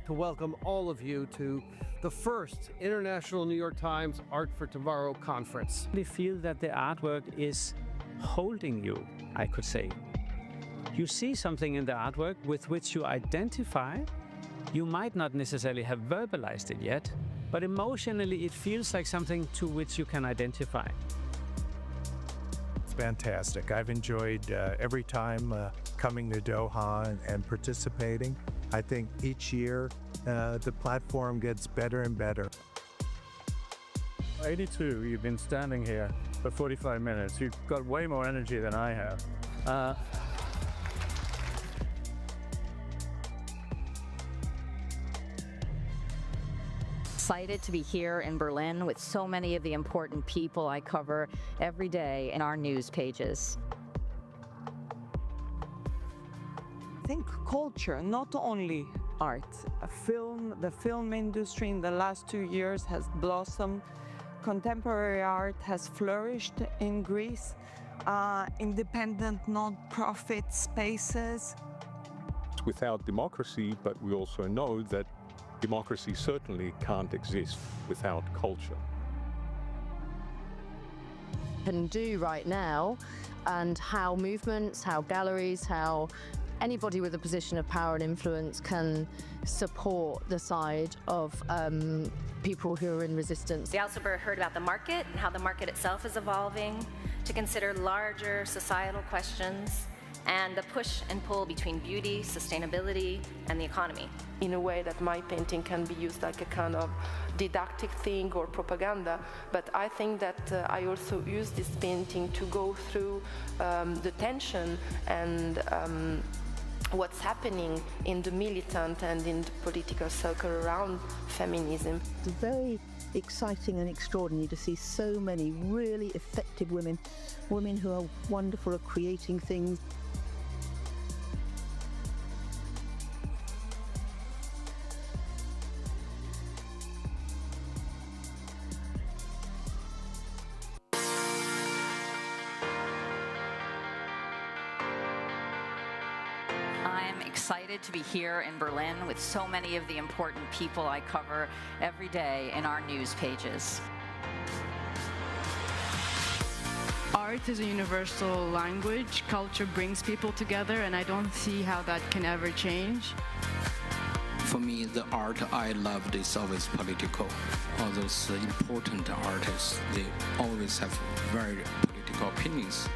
to welcome all of you to the first International New York Times Art for Tomorrow conference. I feel that the artwork is holding you, I could say. You see something in the artwork with which you identify. You might not necessarily have verbalized it yet, but emotionally it feels like something to which you can identify. It's fantastic. I've enjoyed every time coming to Doha and participating. I think each year the platform gets better and better. 82, you've been standing here for 45 minutes. You've got way more energy than I have. Excited to be here in Berlin with so many of the important people I cover every day in our news pages. I think culture, not only art. The film industry in the last 2 years has blossomed. Contemporary art has flourished in Greece. Independent non-profit spaces. Without democracy, but we also know that democracy certainly can't exist without culture. Can do right now, and how movements, how galleries, how anybody with a position of power and influence can support the side of people who are in resistance. We also heard about the market and how the market itself is evolving to consider larger societal questions and the push and pull between beauty, sustainability, and the economy. In a way that my painting can be used like a kind of didactic thing or propaganda, but I think that I also use this painting to go through the tension and what's happening in the militant and in the political circle around feminism. It's very exciting and extraordinary to see so many really effective women who are wonderful at creating things. I'm excited to be here in Berlin with so many of the important people I cover every day in our news pages. Art is a universal language. Culture brings people together, and I don't see how that can ever change. For me, the art I loved is always political. All those important artists, they always have very political opinions.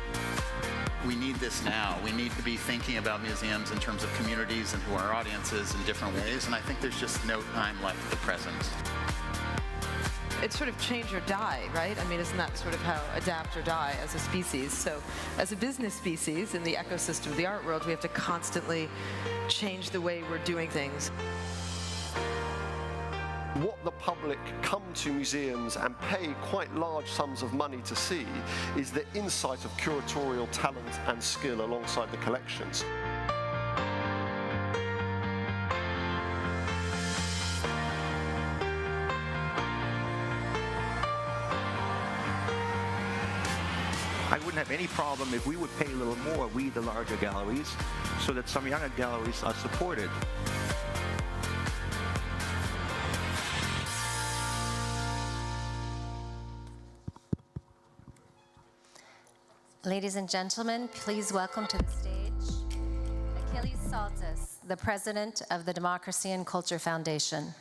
We need this now. We need to be thinking about museums in terms of communities and who our audience is in different ways, and I think there's just no time left at the present. It's sort of change or die, right? I mean, isn't that sort of how adapt or die as a species? So as a business species in the ecosystem of the art world, we have to constantly change the way we're doing things. What the public come to museums and pay quite large sums of money to see is the insight of curatorial talent and skill alongside the collections. I wouldn't have any problem if we would pay a little more, we the larger galleries, so that some younger galleries are supported. Ladies and gentlemen, please welcome to the stage Achilles Saltis, the president of the Democracy and Culture Foundation.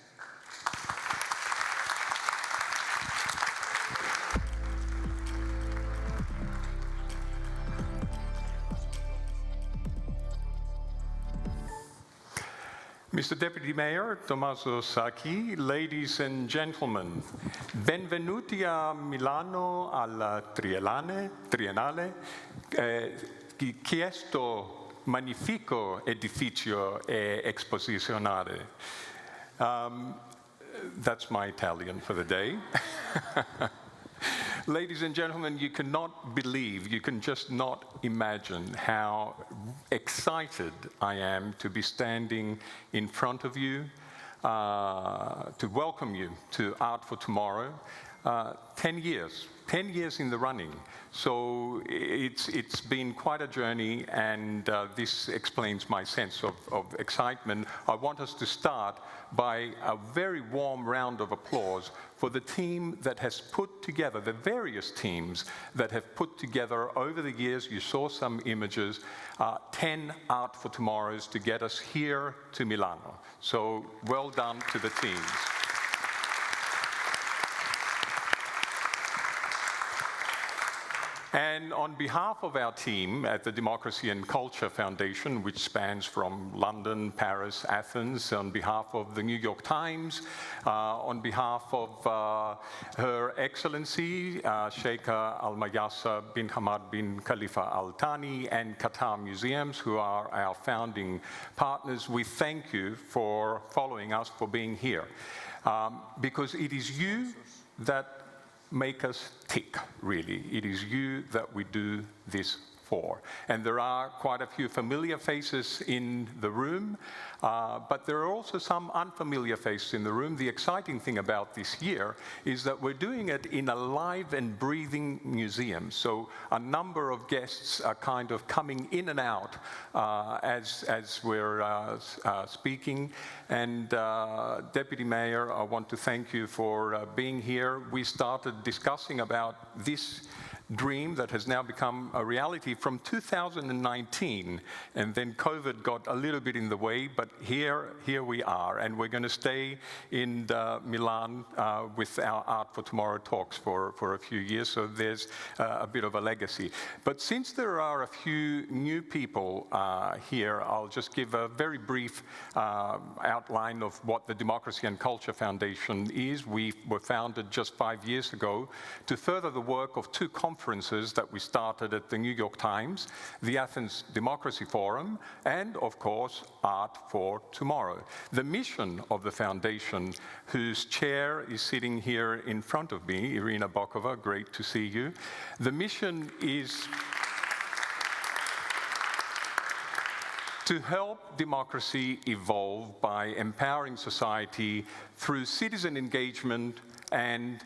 Mr. Deputy Mayor Tommaso Sacchi, ladies and gentlemen, benvenuti a Milano alla Triennale, questo magnifico edificio e esposizionale. That's my Italian for the day. Ladies and gentlemen, you cannot believe, you can just not imagine how excited I am to be standing in front of you, to welcome you to Art for Tomorrow. 10 years. 10 years in the running. So it's been quite a journey, and this explains my sense of excitement. I want us to start by a very warm round of applause for the team that has put together, the various teams that have put together over the years, you saw some images, 10 Art for Tomorrows to get us here to Milano. So well done to the teams. And on behalf of our team at the Democracy and Culture Foundation, which spans from London, Paris, Athens, on behalf of the New York Times, on behalf of Her Excellency, Sheikha Al-Mayasa bin Hamad bin Khalifa Al Thani, and Qatar Museums, who are our founding partners, we thank you for following us, for being here. Because it is you that make us tick, really. It is you that we do this for. And there are quite a few familiar faces in the room, but there are also some unfamiliar faces in the room. The exciting thing about this year is that we're doing it in a live and breathing museum. So a number of guests are kind of coming in and out as we're speaking. And Deputy Mayor, I want to thank you for being here. We started discussing about this dream that has now become a reality from 2019, and then COVID got a little bit in the way, but here we are, and we're going to stay in Milan with our Art for Tomorrow talks for a few years, so there's a bit of a legacy. But since there are a few new people here, I'll just give a very brief outline of what the Democracy and Culture Foundation is. We were founded just 5 years ago to further the work of two conferences that we started at the New York Times, the Athens Democracy Forum, and of course, Art for Tomorrow. The mission of the foundation, whose chair is sitting here in front of me, Irina Bokova, great to see you. The mission is to help democracy evolve by empowering society through citizen engagement and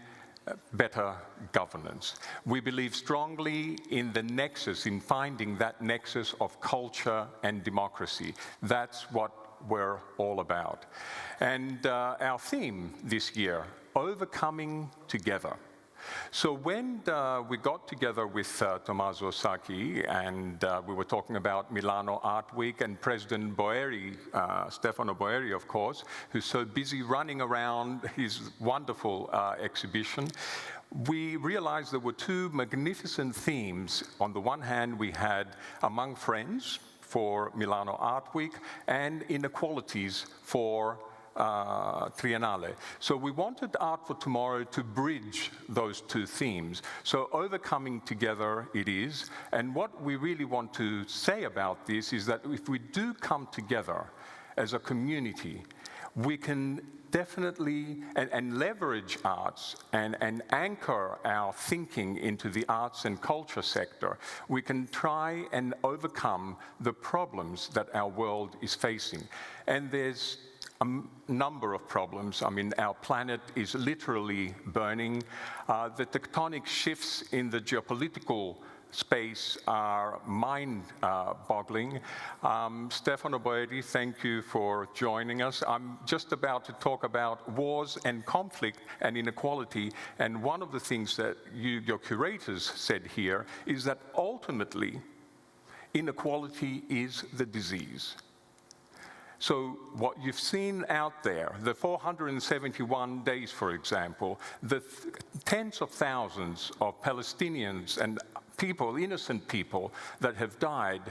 better governance. We believe strongly in the nexus, in finding that nexus of culture and democracy. That's what we're all about. And our theme this year, Overcoming Together. So when we got together with Tommaso Sacchi and we were talking about Milano Art Week, and President Boeri, Stefano Boeri, of course, who's so busy running around his wonderful exhibition, we realized there were two magnificent themes. On the one hand, we had Among Friends for Milano Art Week and Inequalities for Triennale. So we wanted Art for Tomorrow to bridge those two themes. So Overcoming Together it is, and what we really want to say about this is that if we do come together as a community, we can definitely and leverage arts and anchor our thinking into the arts and culture sector. We can try and overcome the problems that our world is facing. And there's a number of problems. I mean, our planet is literally burning. The tectonic shifts in the geopolitical space are mind-boggling. Stefano Boeri, thank you for joining us. I'm just about to talk about wars and conflict and inequality, and one of the things that your curators said here is that ultimately inequality is the disease. So what you've seen out there, the 471 days, for example, the tens of thousands of Palestinians and people, innocent people that have died,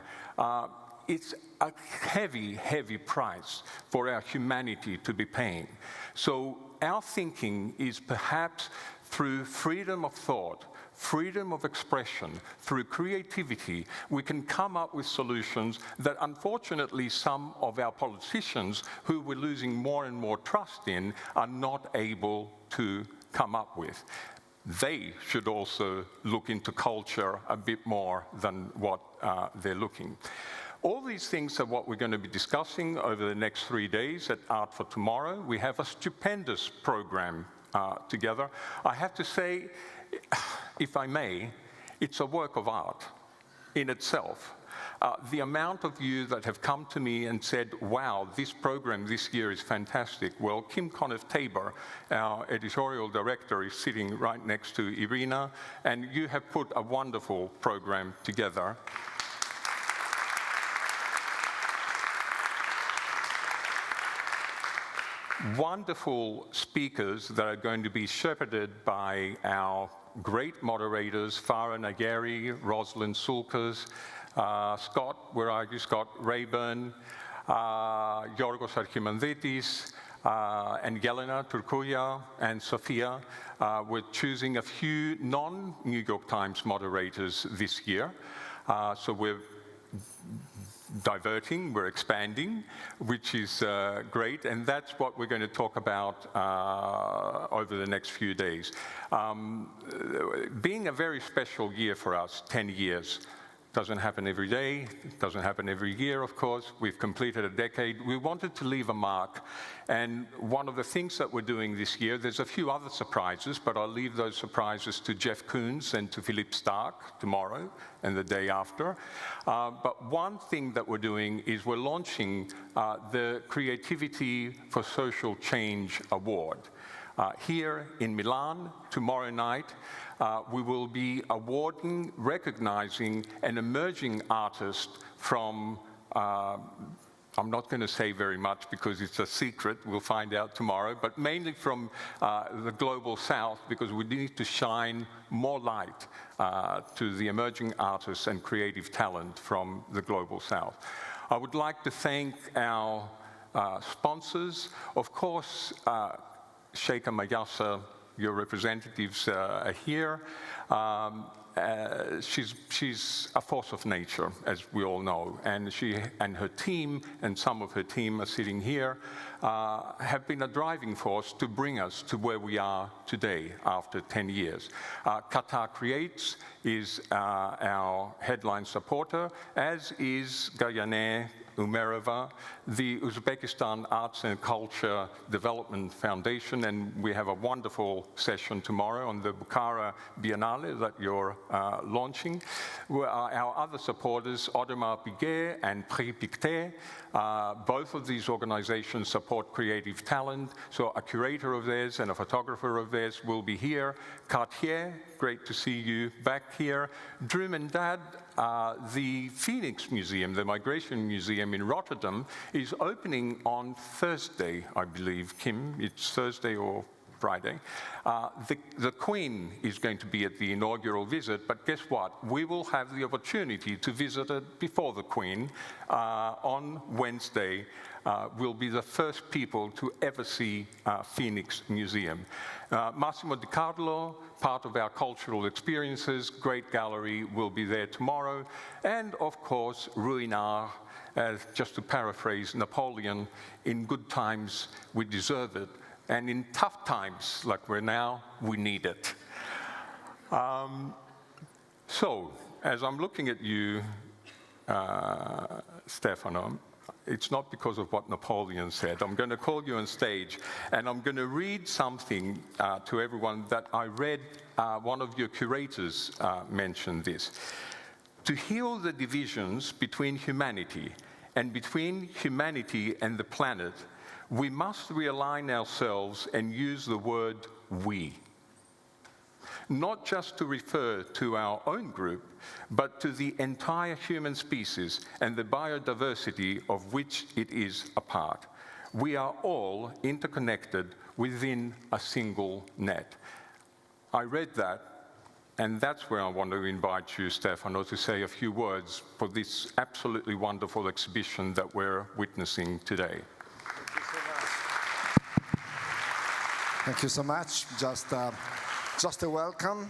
it's a heavy, heavy price for our humanity to be paying. So our thinking is perhaps through freedom of thought, freedom of expression, through creativity, we can come up with solutions that unfortunately some of our politicians, who we're losing more and more trust in, are not able to come up with. They should also look into culture a bit more than what they're looking. All these things are what we're going to be discussing over the next 3 days at Art for Tomorrow. We have a stupendous program together. I have to say, if I may, it's a work of art in itself. The amount of you that have come to me and said, wow, this program this year is fantastic. Well, Kim Conniff-Tabor, our editorial director, is sitting right next to Irina, and you have put a wonderful program together. Wonderful speakers that are going to be shepherded by our great moderators, Farah Nagari, Rosalind Sulkers, Scott, where are you, Scott Rayburn, Yorgos Archimandritis, and Yelena Turkuya and Sophia. We're choosing a few non-New York Times moderators this year. So we're diverting, we're expanding, which is great, and that's what we're going to talk about over the next few days. Being a very special year for us, 10 years, doesn't happen every day, doesn't happen every year, of course. We've completed a decade. We wanted to leave a mark, and one of the things that we're doing this year, there's a few other surprises, but I'll leave those surprises to Jeff Koons and to Philippe Stark tomorrow and the day after. But one thing that we're doing is we're launching the Creativity for Social Change Award. Here in Milan, tomorrow night, we will be awarding, recognizing an emerging artist from, I'm not going to say very much because it's a secret, we'll find out tomorrow, but mainly from the Global South, because we need to shine more light to the emerging artists and creative talent from the Global South. I would like to thank our sponsors. Of course, Sheikha Mayasa, your representatives are here. She's a force of nature, as we all know, and she and her team, and some of her team are sitting here, have been a driving force to bring us to where we are today after 10 years. Qatar Creates is our headline supporter, as is Gayaneh Umerova, the Uzbekistan Arts and Culture Development Foundation, and we have a wonderful session tomorrow on the Bukhara Biennale that you're launching. Our other supporters, Audemars Piguet and Prix Pictet, both of these organizations support creative talent, so a curator of theirs and a photographer of theirs will be here. Cartier, great to see you back here. Drum and Dad, the Phoenix Museum, the Migration Museum in Rotterdam, is opening on Thursday, I believe, Kim. It's Thursday or Friday. The Queen is going to be at the inaugural visit, but guess what? We will have the opportunity to visit it before the Queen on Wednesday. We'll be the first people to ever see Phoenix Museum. Massimo Di Carlo, part of our cultural experiences, great gallery, will be there tomorrow. And of course, Ruinart, just to paraphrase Napoleon, in good times we deserve it, and in tough times like we're now, we need it. So, as I'm looking at you, Stefano, it's not because of what Napoleon said. I'm going to call you on stage, and I'm going to read something to everyone that I read. One of your curators mentioned this. To heal the divisions between humanity and between humanity and the planet, we must realign ourselves and use the word we. Not just to refer to our own group, but to the entire human species and the biodiversity of which it is a part. We are all interconnected within a single net. I read that, and that's where I want to invite you, Stefano, to say a few words for this absolutely wonderful exhibition that we're witnessing today. Thank you so much. Just a welcome.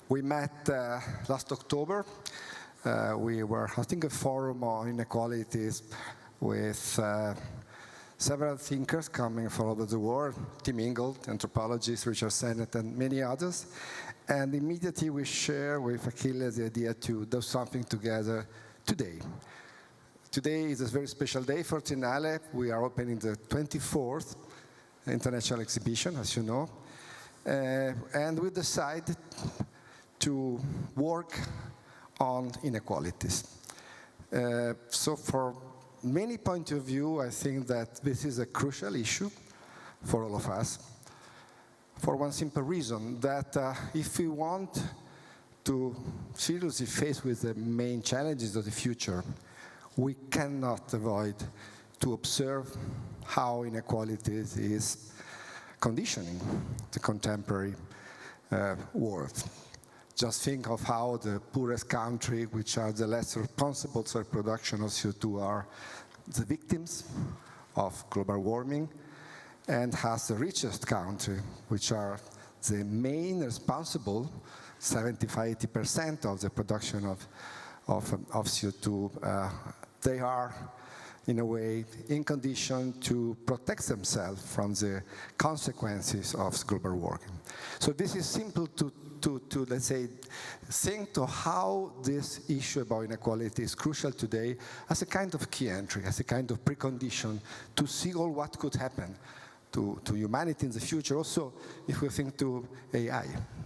We met last October. We were hosting a forum on inequalities with several thinkers coming from all over the world, Tim Ingold, anthropologists, Richard Sennett, and many others. And immediately we share with Achilles the idea to do something together today. Today is a very special day for Triennale. We are opening the 24th international exhibition, as you know. And we decided to work on inequalities. So for many points of view, I think that this is a crucial issue for all of us, for one simple reason, that if we want to seriously face with the main challenges of the future, we cannot avoid to observe how inequalities is conditioning the contemporary world. Just think of how the poorest country, which are the less responsible for production of CO2, are the victims of global warming, and has the richest country, which are the main responsible, 75–80% of the production of CO2. They are, in a way, in condition to protect themselves from the consequences of global warming. So this is simple to let's say, think to how this issue about inequality is crucial today as a kind of key entry, as a kind of precondition to see all what could happen to humanity in the future. Also, if we think to AI,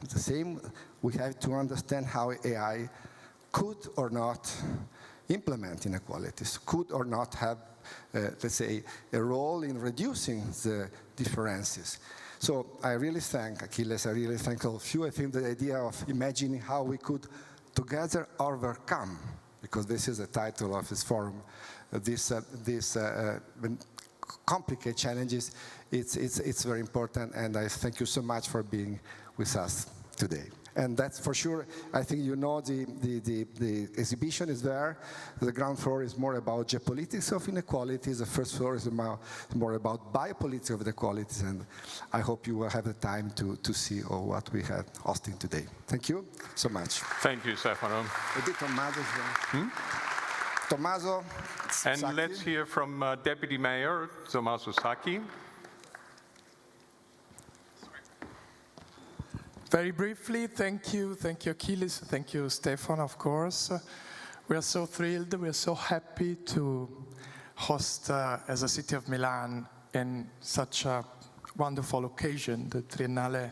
the same, we have to understand how AI could or not implement inequalities, could or not have, let's say, a role in reducing the differences. So I really thank Achilles, I really thank all of you. I think the idea of imagining how we could together overcome, because this is the title of this forum, these complicated challenges, it's very important, and I thank you so much for being with us today. And that's for sure, I think you know the exhibition is there. The ground floor is more about geopolitics of inequalities. The first floor is more about biopolitics of inequalities. And I hope you will have the time to see all what we have hosting today. Thank you so much. Thank you, Stefano. Tommaso. Tommaso. And Sacchi. let's hear from Deputy Mayor Tommaso Sacchi. Very briefly, thank you Achilles, thank you Stefano, of course. We are so thrilled, we are so happy to host as a city of Milan in such a wonderful occasion, the Triennale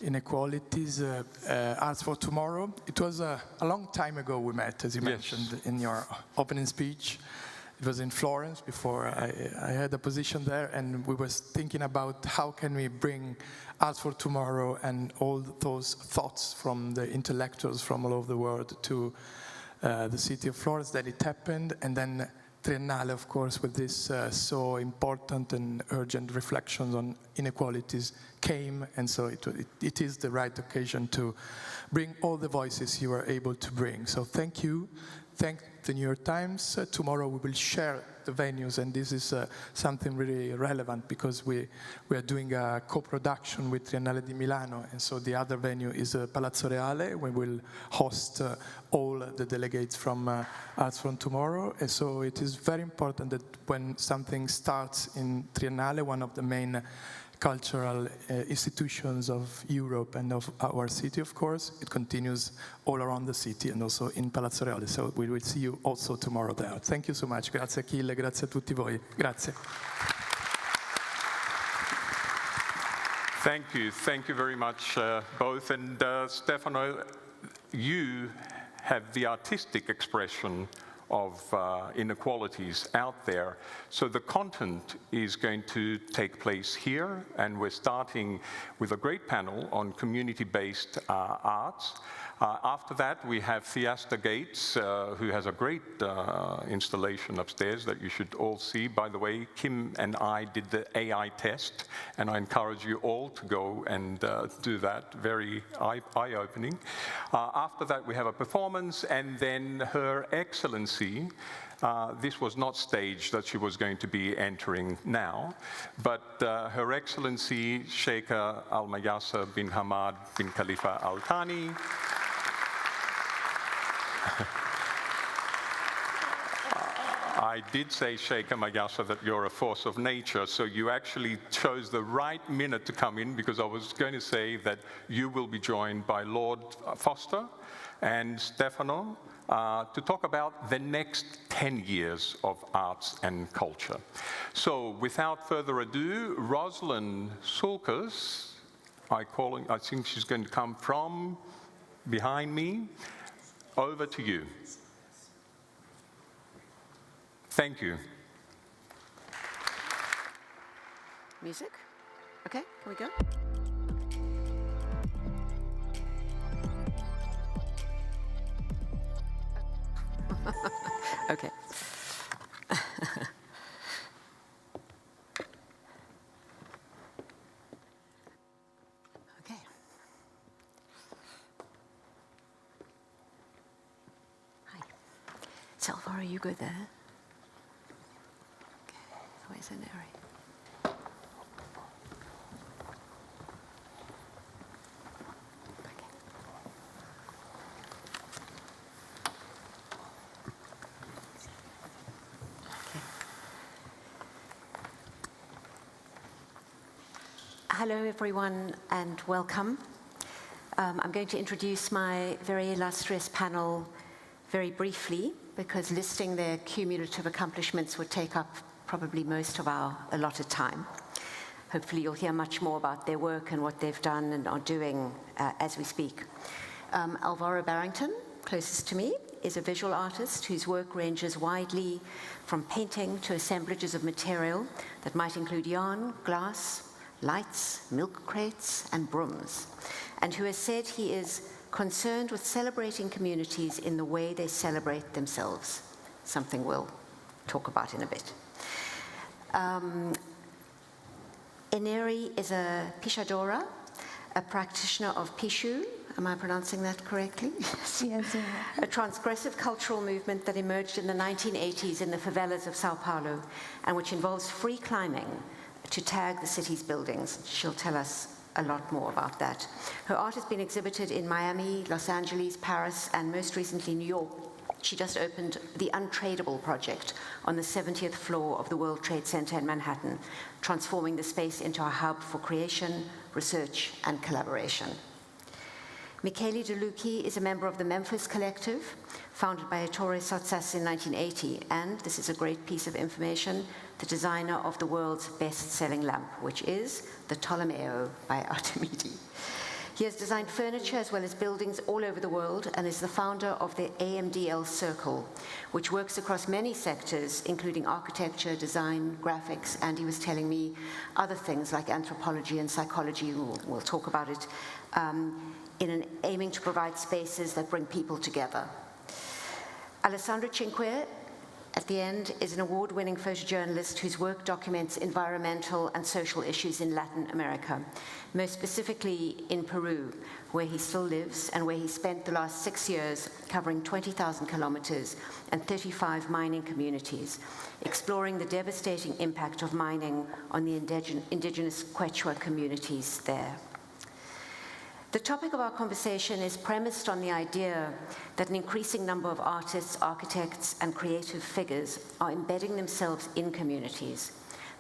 Inequalities, Arts for Tomorrow. It was a long time ago we met, as you mentioned in your opening speech. It was in Florence before I had a position there, and we were thinking about how can we bring Arts for Tomorrow and all those thoughts from the intellectuals from all over the world to the city of Florence. Then it happened, and then Triennale, of course, with this so important and urgent reflections on inequalities came, and so it is the right occasion to bring all the voices you were able to bring. So thank you. Thank the New York Times. Tomorrow we will share the venues, and this is something really relevant because we are doing a co-production with Triennale di Milano, and so the other venue is Palazzo Reale. We will host all the delegates from Arts from Tomorrow, and so it is very important that when something starts in Triennale, one of the main cultural institutions of Europe and of our city, of course, it continues all around the city and also in Palazzo Reale. So we will see you also tomorrow there. Thank you so much. Grazie Achille, grazie a tutti voi. Grazie. Thank you very much both. And Stefano, you have the artistic expression of inequalities out there. So the content is going to take place here, and we're starting with a great panel on community-based arts. After that, we have Theaster Gates, who has a great installation upstairs that you should all see. By the way, Kim and I did the AI test, and I encourage you all to go and do that. Very eye-opening. After that, we have a performance, and then Her Excellency. This was not staged that she was going to be entering now, but Her Excellency Sheikha Al Mayasa bin Hamad bin Khalifa Al Thani. I did say, Sheikha Mayasa, that you're a force of nature, so you actually chose the right minute to come in, because I was going to say that you will be joined by Lord Foster and Stefano to talk about the next 10 years of arts and culture. So without further ado, Rosalind Sulkas, I think she's going to come from behind me. Over to you. Thank you. Music? Okay, can we go? Okay. Okay. Hi. Salvara, you go there. Okay. Where's Aneri? Hello, everyone, and welcome. I'm going to introduce my very illustrious panel very briefly, because listing their cumulative accomplishments would take up probably most of our allotted time. Hopefully, you'll hear much more about their work and what they've done and are doing as we speak. Alvaro Barrington, closest to me, is a visual artist whose work ranges widely from painting to assemblages of material that might include yarn, glass, lights, milk crates, and brooms, and who has said he is concerned with celebrating communities in the way they celebrate themselves, something we'll talk about in a bit. Eneri is a Pishadora, a practitioner of Pishu. Am I pronouncing that correctly? Yes. A transgressive cultural movement that emerged in the 1980s in the favelas of Sao Paulo, and which involves free climbing to tag the city's buildings. She'll tell us a lot more about that. Her art has been exhibited in Miami, Los Angeles, Paris, and most recently New York. She just opened the Untradable project on the 70th floor of the World Trade Center in Manhattan, transforming the space into a hub for creation, research, and collaboration. Michele De Lucchi is a member of the Memphis Collective, founded by Ettore Sottsass in 1980, and, this is a great piece of information, the designer of the world's best-selling lamp, which is the Tolomeo by Artemidi. He has designed furniture as well as buildings all over the world and is the founder of the AMDL Circle, which works across many sectors, including architecture, design, graphics, and he was telling me other things like anthropology and psychology, we'll talk about it, aiming to provide spaces that bring people together. Alessandro Cinque, at the end, is an award-winning photojournalist whose work documents environmental and social issues in Latin America, most specifically in Peru, where he still lives and where he spent the last 6 years covering 20,000 kilometers and 35 mining communities, exploring the devastating impact of mining on the indigenous Quechua communities there. The topic of our conversation is premised on the idea that an increasing number of artists, architects, and creative figures are embedding themselves in communities,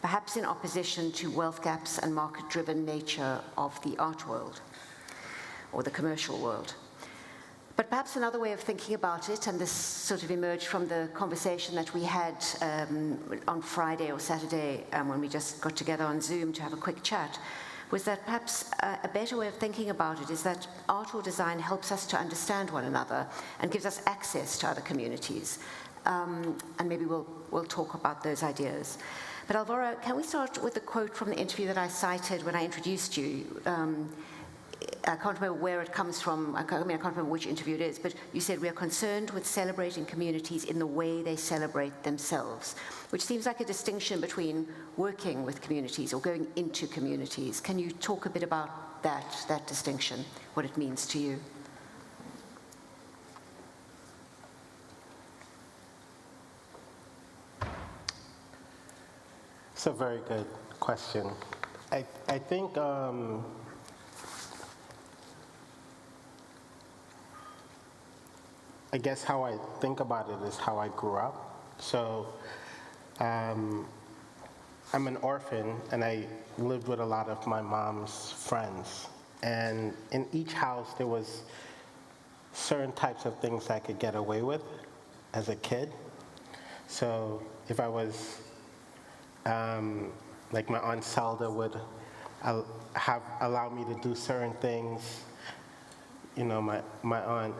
perhaps in opposition to wealth gaps and market-driven nature of the art world, or the commercial world. But perhaps another way of thinking about it, and this sort of emerged from the conversation that we had on Friday or Saturday when we just got together on Zoom to have a quick chat, was that perhaps a better way of thinking about it is that art or design helps us to understand one another and gives us access to other communities. And maybe we'll talk about those ideas. But Alvaro, can we start with a quote from the interview that I cited when I introduced you? I can't remember where it comes from. I can't remember which interview it is, but you said, "We are concerned with celebrating communities in the way they celebrate themselves," which seems like a distinction between working with communities or going into communities. Can you talk a bit about that distinction, what it means to you? It's a very good question. I think I guess how I think about it is how I grew up. So I'm an orphan, and I lived with a lot of my mom's friends. And in each house, there was certain types of things I could get away with as a kid. So if I was, like my Aunt Zelda would allow me to do certain things, you know, my aunt,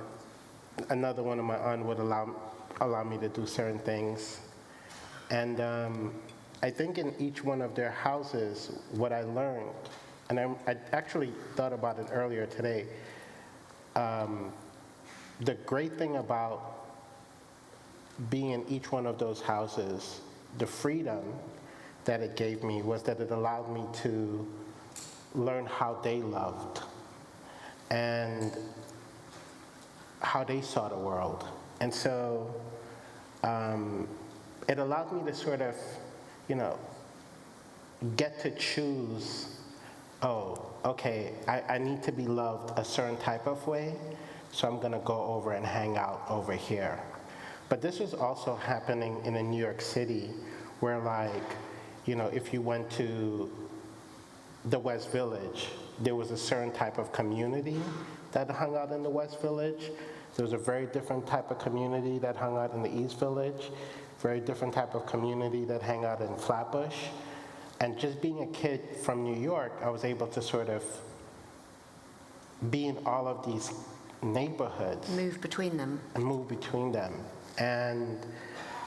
another one of my aunt would allow me to do certain things. And I think in each one of their houses, what I learned, and I actually thought about it earlier today, the great thing about being in each one of those houses, the freedom that it gave me was that it allowed me to learn how they loved and how they saw the world. And so it allowed me to sort of, you know, get to choose, oh, okay, I need to be loved a certain type of way, so I'm gonna go over and hang out over here. But this was also happening in New York City, where, like, you know, if you went to the West Village, there was a certain type of community that hung out in the West Village. There was a very different type of community that hung out in the East Village, very different type of community that hung out in Flatbush. And just being a kid from New York, I was able to sort of be in all of these neighborhoods. Move between them. And move between them. And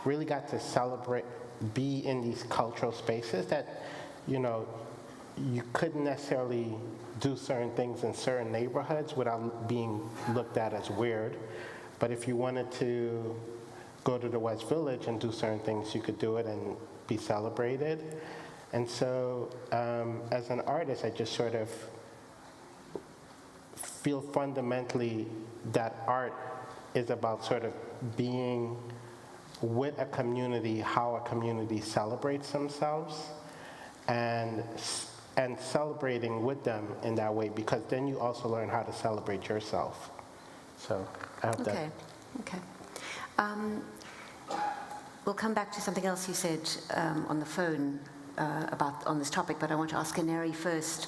really got to celebrate, be in these cultural spaces that, you know, you couldn't necessarily do certain things in certain neighborhoods without being looked at as weird. But if you wanted to go to the West Village and do certain things, you could do it and be celebrated. And so as an artist, I just sort of feel fundamentally that art is about sort of being with a community, how a community celebrates themselves, and celebrating with them in that way, because then you also learn how to celebrate yourself. So I hope that. Okay. We'll come back to something else you said on the phone on this topic, but I want to ask Canary first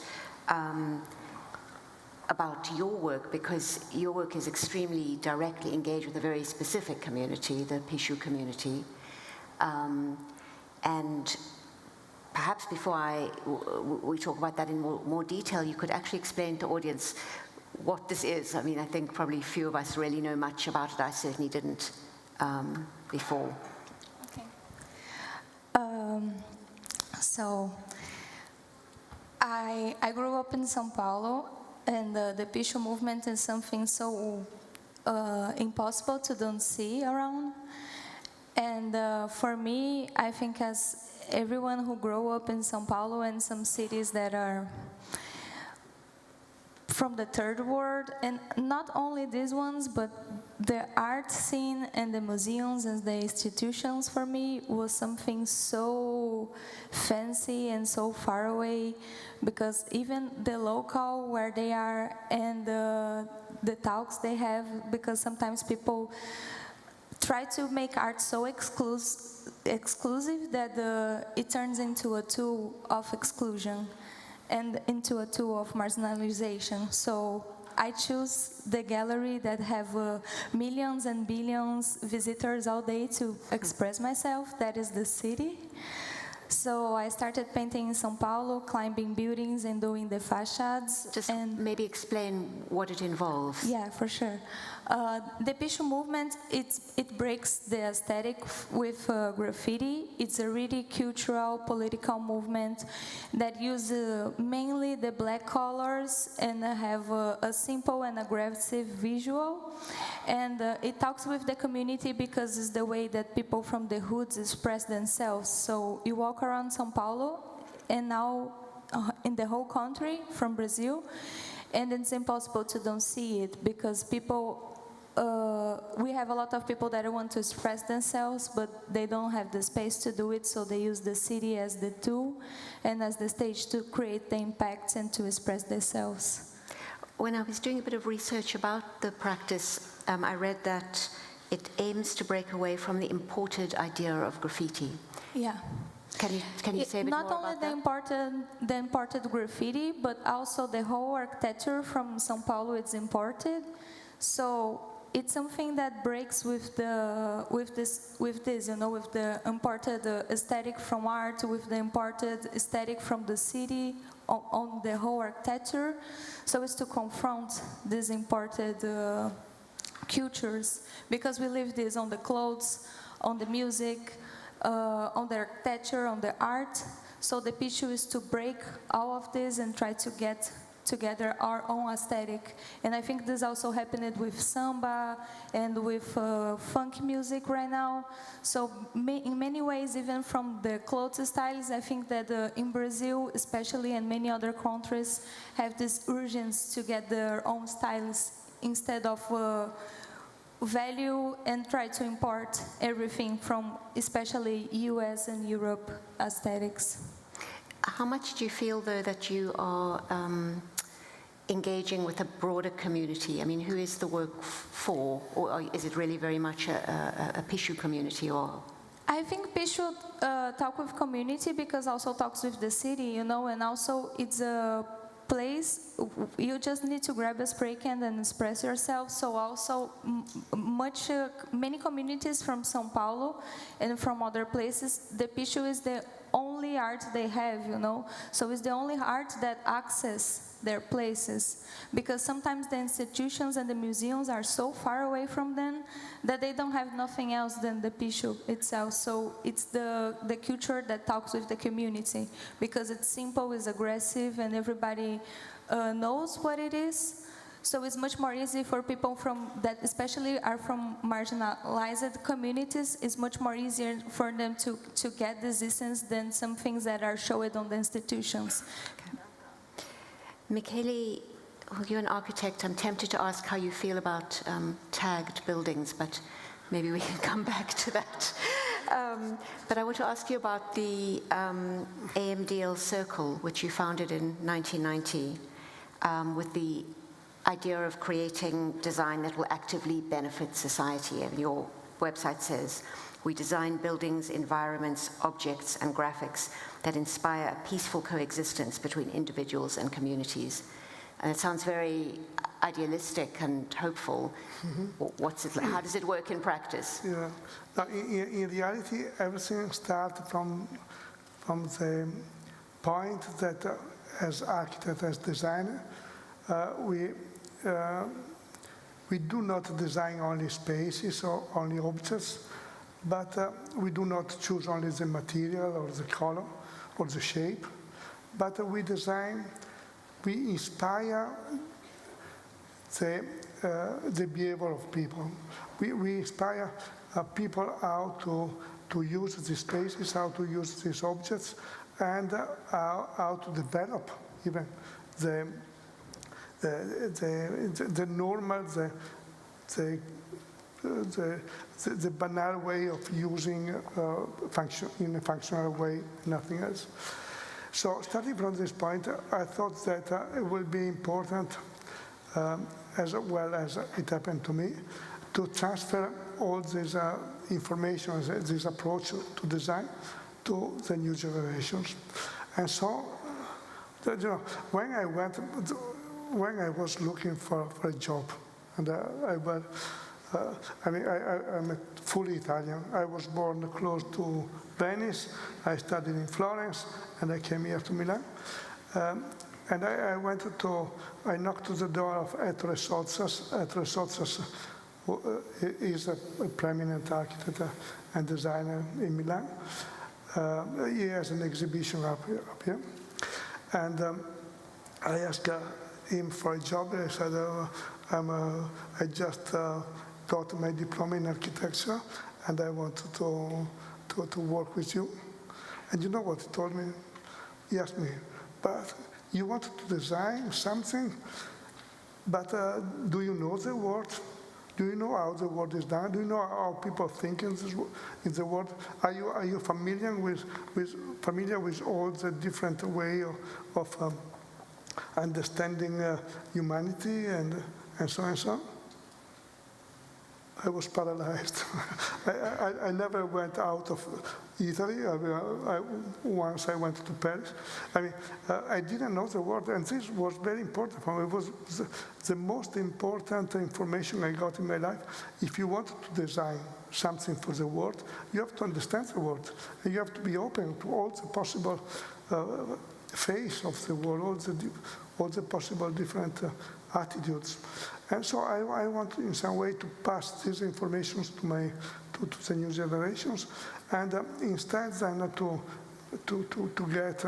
about your work, because your work is extremely directly engaged with a very specific community, the Pishu community. And perhaps before we talk about that in more detail, you could actually explain to the audience what this is. I mean, I think probably few of us really know much about it. I certainly didn't before. Okay. So I grew up in São Paulo, and the Pishu movement is something so impossible to don't see around. And for me, I think as everyone who grew up in São Paulo and some cities that are from the third world, and not only these ones, but the art scene and the museums and the institutions for me was something so fancy and so far away, because even the local where they are and the talks they have, because sometimes people try to make art so exclusive that it turns into a tool of exclusion and into a tool of marginalization. So I choose the gallery that have millions and billions visitors all day to express myself. That is the city. So I started painting in São Paulo, climbing buildings and doing the facades. Just maybe explain what it involves. Yeah, for sure. The Pishu movement, it breaks the aesthetic with graffiti. It's a really cultural, political movement that uses mainly the black colors and have a simple and aggressive visual. And it talks with the community because it's the way that people from the hoods express themselves. So you walk around São Paulo, and now in the whole country from Brazil, and it's impossible to don't see it, because people, we have a lot of people that want to express themselves, but they don't have the space to do it, so they use the city as the tool and as the stage to create the impacts and to express themselves. When I was doing a bit of research about the practice, I read that it aims to break away from the imported idea of graffiti. Yeah. Can you say a bit more about that? Not only the imported graffiti, but also the whole architecture from São Paulo is imported. So it's something that breaks with this, you know, with the imported aesthetic from art, with the imported aesthetic from the city, on the whole architecture. So it's to confront these imported cultures, because we live this on the clothes, on the music, on the architecture, on the art. So the pitch is to break all of this and try to get together our own aesthetic. And I think this also happened with samba and with funk music right now. So in many ways, even from the clothes styles, I think that in Brazil, especially, and many other countries, have this urgency to get their own styles instead of value and try to import everything from especially US and Europe aesthetics. How much do you feel, though, that you are engaging with a broader community? I mean, who is the work for? Or is it really very much a Pishu community? Or I think Pishu talk with community because also talks with the city, you know, and also it's a place, you just need to grab a spray can and express yourself. So also many communities from São Paulo and from other places, the Pishu is the only art they have, you know. So it's the only art that access their places, because sometimes the institutions and the museums are so far away from them that they don't have nothing else than the Pishu itself. So it's the culture that talks with the community, because it's simple, it's aggressive, and everybody knows what it is. So it's much more easy for people from that, especially are from marginalized communities, it's much more easier for them to get this essence than some things that are showed on the institutions. Okay. Michele, well, you're an architect. I'm tempted to ask how you feel about tagged buildings, but maybe we can come back to that. But I want to ask you about the AMDL Circle, which you founded in 1990, with the idea of creating design that will actively benefit society. And your website says, we design buildings, environments, objects, and graphics that inspire a peaceful coexistence between individuals and communities. And it sounds very idealistic and hopeful. Mm-hmm. What's it like? How does it work in practice? Yeah. Now, in reality, everything starts from the point that as architect, as designer, we do not design only spaces or only objects, but we do not choose only the material or the color or the shape, but we design, we inspire the behavior of people. We inspire people how to use these spaces, how to use these objects, and how to develop even the normal, the banal way of using in a functional way, nothing else. So starting from this point, I thought that it will be important, as well as it happened to me, to transfer all this information, this approach to design to the new generations. And so, you know, when I was looking for a job, and I'm fully Italian. I was born close to Venice. I studied in Florence, and I came here to Milan. And I knocked to the door of Ettore Sozzas. Ettore Sozzas is a prominent architect and designer in Milan. He has an exhibition up here. And I asked him for a job. I said, I just got my diploma in architecture, and I wanted to work with you. And you know what he told me? He asked me, but you wanted to design something, but do you know the word? Do you know how the word is done? Do you know how people think in the word? Are you familiar with all the different way of understanding humanity and so and so? I was paralyzed. I never went out of Italy. Once I went to Paris. I didn't know the word, and this was very important for me. It was the most important information I got in my life. If you want to design something for the world, you have to understand the world, and you have to be open to all the possible face of the world, all the possible different attitudes. And so I want in some way to pass these informations to the new generations, and instead then to get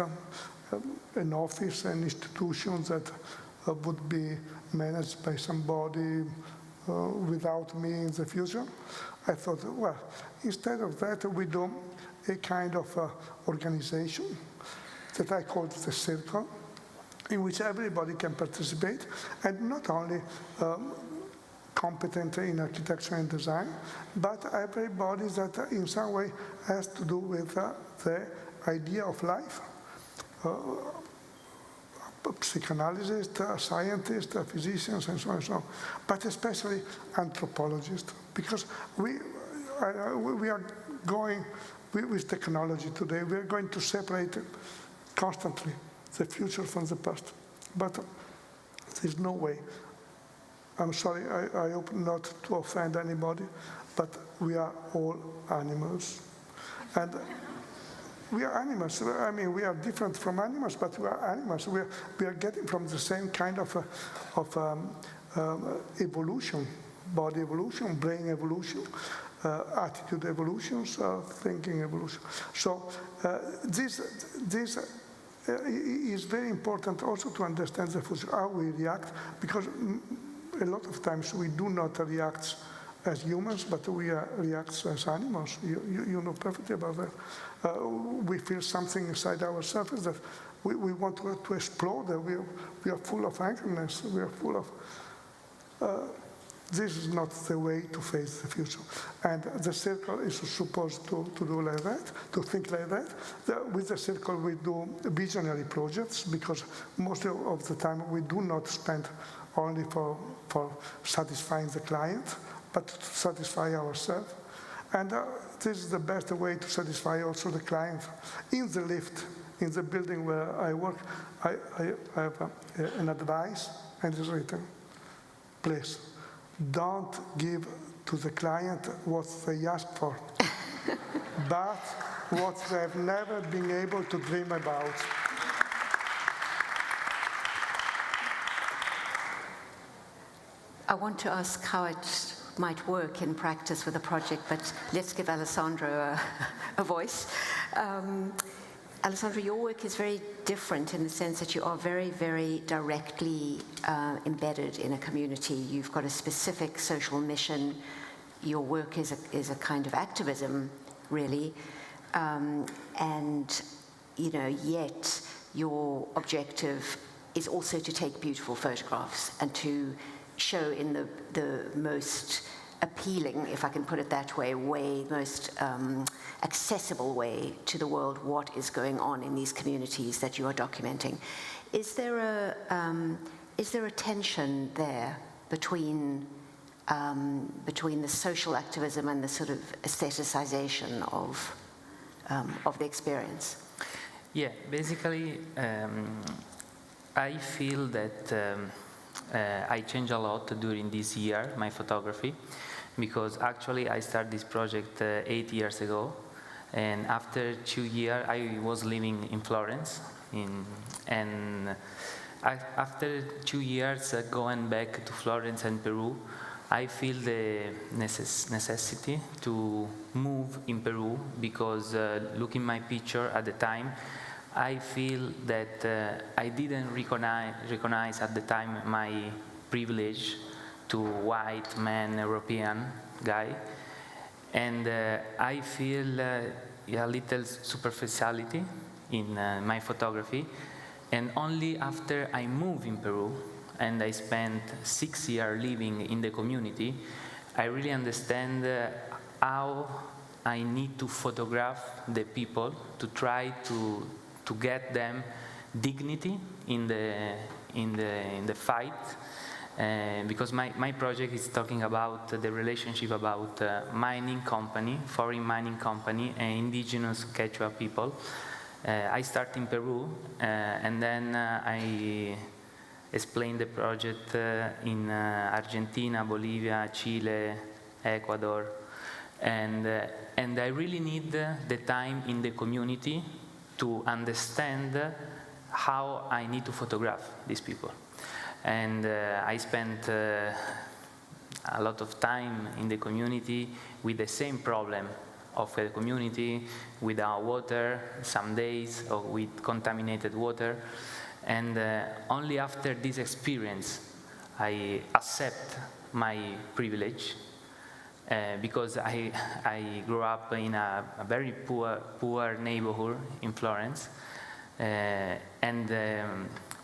an office, an institution that would be managed by somebody without me in the future. I thought, well, instead of that, we do a kind of organization that I called the Circle, in which everybody can participate, and not only competent in architecture and design, but everybody that in some way has to do with the idea of life. Psychologists, scientists, physicians, and so on and so on, but especially anthropologists, because we are going with technology today. We are going to separate constantly the future from the past, but there's no way. I'm sorry, I hope not to offend anybody, but we are all animals. And we are animals. I mean, we are different from animals, but we are animals. We are getting from the same kind of evolution, body evolution, brain evolution, attitude evolutions, thinking evolution. So this is very important also to understand the future, how we react, because a lot of times we do not react as humans, but we react as animals. You know perfectly about that. We feel something inside ourselves that we want to explode. We are full of angerness. We are full of... this is not the way to face the future. And the Circle is supposed to do like that, to think like that. With the Circle we do visionary projects, because most of the time we do not spend only for satisfying the client, but to satisfy ourselves. And this is the best way to satisfy also the client. In the lift, in the building where I work, I have an advice, and it's written, please, don't give to the client what they ask for, but what they have never been able to dream about. I want to ask how it might work in practice with a project, but let's give Alessandro a voice. Alessandro, your work is very different in the sense that you are very, very directly embedded in a community. You've got a specific social mission. Your work is a kind of activism, really, and yet your objective is also to take beautiful photographs and to show in the most appealing, if I can put it that way, most accessible way to the world what is going on in these communities that you are documenting. Is there a tension there between the social activism and the sort of aestheticization of the experience? Yeah, basically, I feel that I changed a lot during this year, my photography, because actually I started this project 8 years ago, and after 2 years I was living in Florence, and after 2 years going back to Florence and Peru, I feel the necessity to move in Peru, because looking my picture at the time, I feel that I didn't recognize at the time my privilege to white man, European guy, and I feel a little superficiality in my photography, and only after I moved in Peru and I spent 6 years living in the community, I really understand how I need to photograph the people to try to get them dignity in the fight, because my project is talking about the relationship about mining company, foreign mining company, and indigenous Quechua people. I start in Peru, and then I explain the project in Argentina, Bolivia, Chile, Ecuador, and I really need the time in the community to understand how I need to photograph these people. And I spent a lot of time in the community with the same problem of the community, with our water, some days, or with contaminated water. And only after this experience, I accept my privilege, because I grew up in a very poor neighborhood in Florence.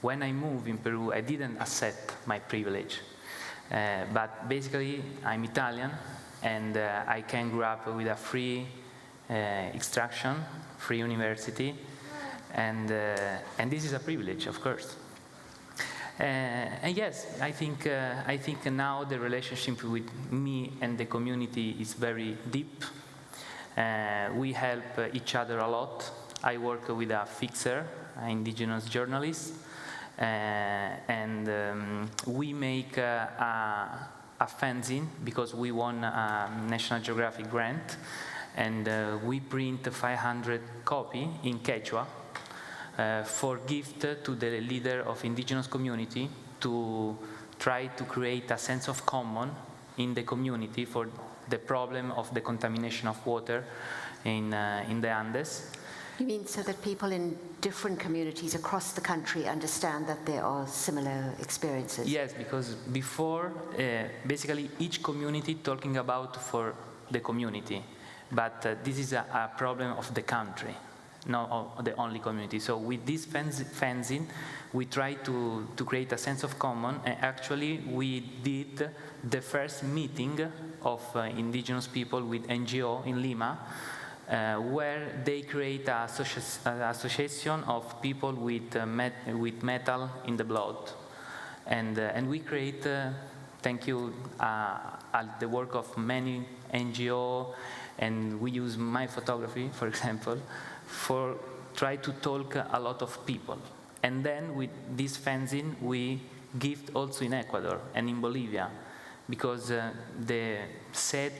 When I moved in Peru, I didn't accept my privilege. But basically, I'm Italian, and I can grow up with a free extraction, free university, and this is a privilege, of course. And yes, I think now the relationship with me and the community is very deep. We help each other a lot. I work with a fixer, an indigenous journalist, and we make a fanzine because we won a National Geographic grant, and we print 500 copies in Quechua for gift to the leader of indigenous community to try to create a sense of common in the community for the problem of the contamination of water in the Andes. You mean so that people in different communities across the country understand that there are similar experiences? Yes, because before, basically each community talking about for the community, but this is a problem of the country, not the only community. So with this fanzine, we try to create a sense of common, and actually we did the first meeting of indigenous people with NGO in Lima, where they create an association of people with metal in the blood. And we create, thank you, the work of many NGO, and we use my photography, for example, for try to talk a lot of people. And then with this fanzine, we give also in Ecuador and in Bolivia, because the sad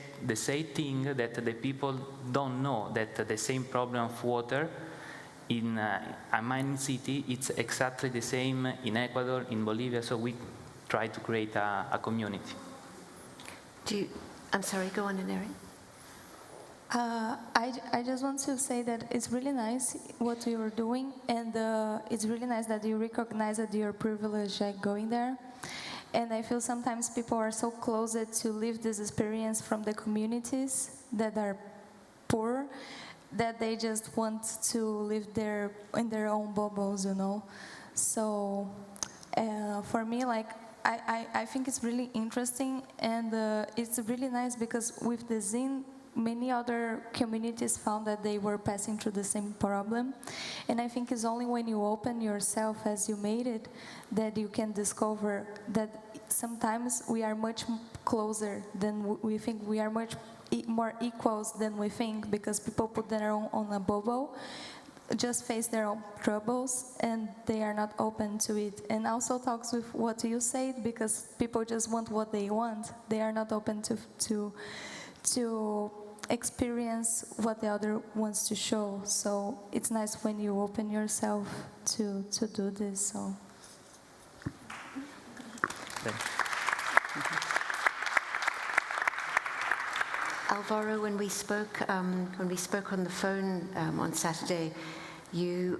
thing that the people don't know that the same problem of water in a mining city, it's exactly the same in Ecuador, in Bolivia, so we try to create a community. I'm sorry, go on, Ineri. I just want to say that it's really nice what you're doing, and it's really nice that you recognize that you're privileged going there. And I feel sometimes people are so close to live this experience from the communities that are poor, that they just want to live in their own bubbles, you know. So for me, like, I think it's really interesting, and it's really nice because with the zine, many other communities found that they were passing through the same problem. And I think it's only when you open yourself as you made it that you can discover that sometimes we are much closer than we think. We are much more equals than we think, because people put their own on a bubble, just face their own troubles, and they are not open to it. And also talks with what you said, because people just want what they want. They are not open to experience what the other wants to show. So it's nice when you open yourself to do this. So. Alvaro, when we spoke on the phone on Saturday, you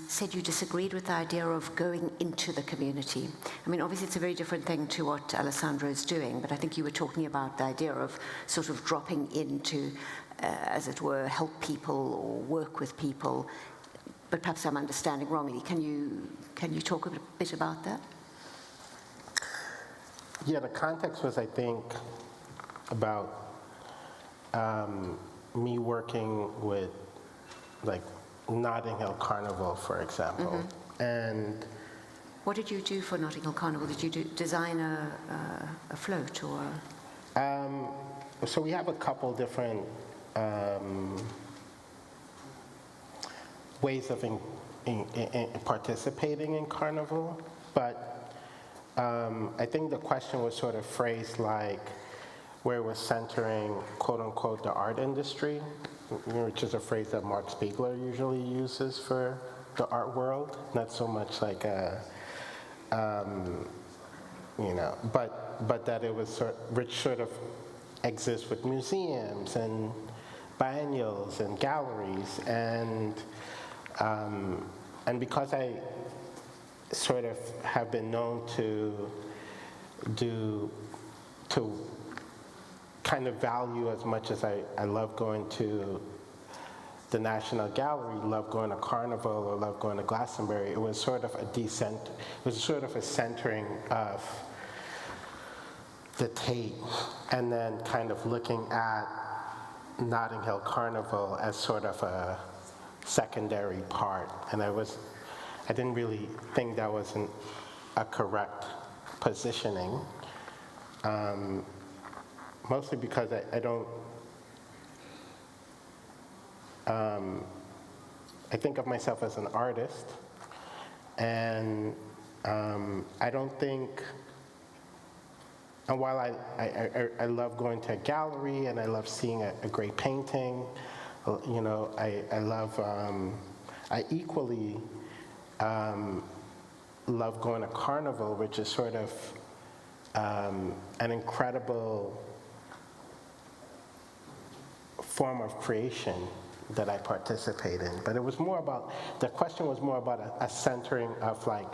said you disagreed with the idea of going into the community. I mean, obviously it's a very different thing to what Alessandro is doing, but I think you were talking about the idea of sort of dropping into, as it were, help people or work with people. But perhaps I'm understanding wrongly. Can you talk a bit about that? Yeah, the context was, I think, about me working with, like, Notting Hill Carnival, for example. And What did you do for Notting Hill Carnival? Did you design a float or? So we have a couple different ways of in participating in Carnival, but I think the question was sort of phrased like where it was centering, quote unquote, the art industry, which is a phrase that Mark Spiegler usually uses for the art world, not so much like a, but that it was which sort of exists with museums and biennials and galleries, and because I sort of have been known to kind of value as much as I love going to the National Gallery, love going to Carnival, or love going to Glastonbury, it was sort of a centering of the Tate, and then kind of looking at Notting Hill Carnival as sort of a secondary part. And I didn't really think that was a correct positioning, mostly because I don't, I think of myself as an artist, and I don't think, and while I love going to a gallery and I love seeing a great painting, I love, I equally love going to Carnival, which is sort of an incredible form of creation that I participate in. But it was more about, the question was more about a centering of like,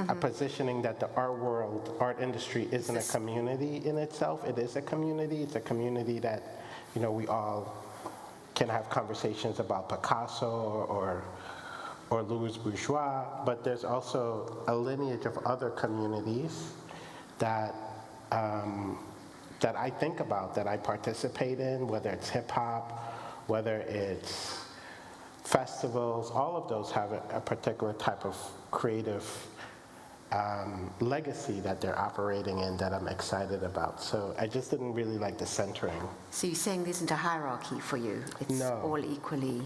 a positioning that the art world, art industry isn't a community in itself. It is a community. It's a community that, we all can have conversations about Picasso or Louis Bourgeois, but there's also a lineage of other communities that that I think about, that I participate in, whether it's hip hop, whether it's festivals. All of those have a particular type of creative legacy that they're operating in that I'm excited about. So I just didn't really like the centering. So you're saying there isn't a hierarchy for you? It's all equally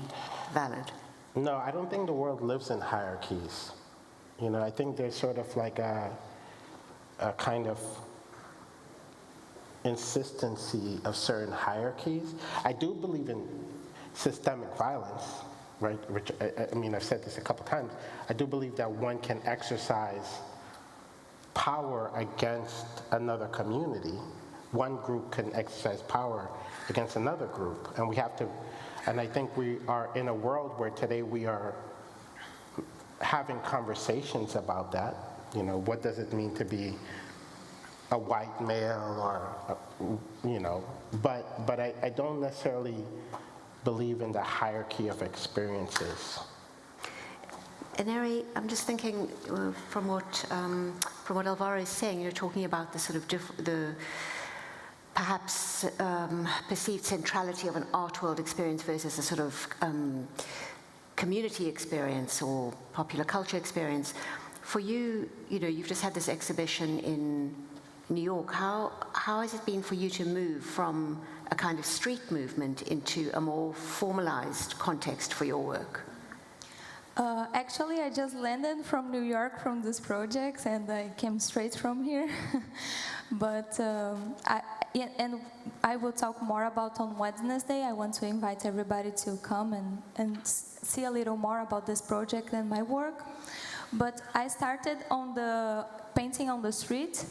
valid? No, I don't think the world lives in hierarchies. I think there's sort of like a kind of insistency of certain hierarchies. I do believe in systemic violence, right? Which, I've said this a couple times. I do believe that one can exercise power against another community. One group can exercise power against another group, and we have to, and I think we are in a world where today we are having conversations about that. What does it mean to be a white male, or, but I don't necessarily believe in the hierarchy of experiences. Neri, I'm just thinking from what Alvaro is saying, you're talking about the sort of the perhaps perceived centrality of an art world experience versus a sort of community experience or popular culture experience. For you, you've just had this exhibition in New York. How has it been for you to move from a kind of street movement into a more formalized context for your work? Actually, I just landed from New York from this project, and I came straight from here. But I will talk more about on Wednesday. I want to invite everybody to come and see a little more about this project and my work. But I started on the painting on the street,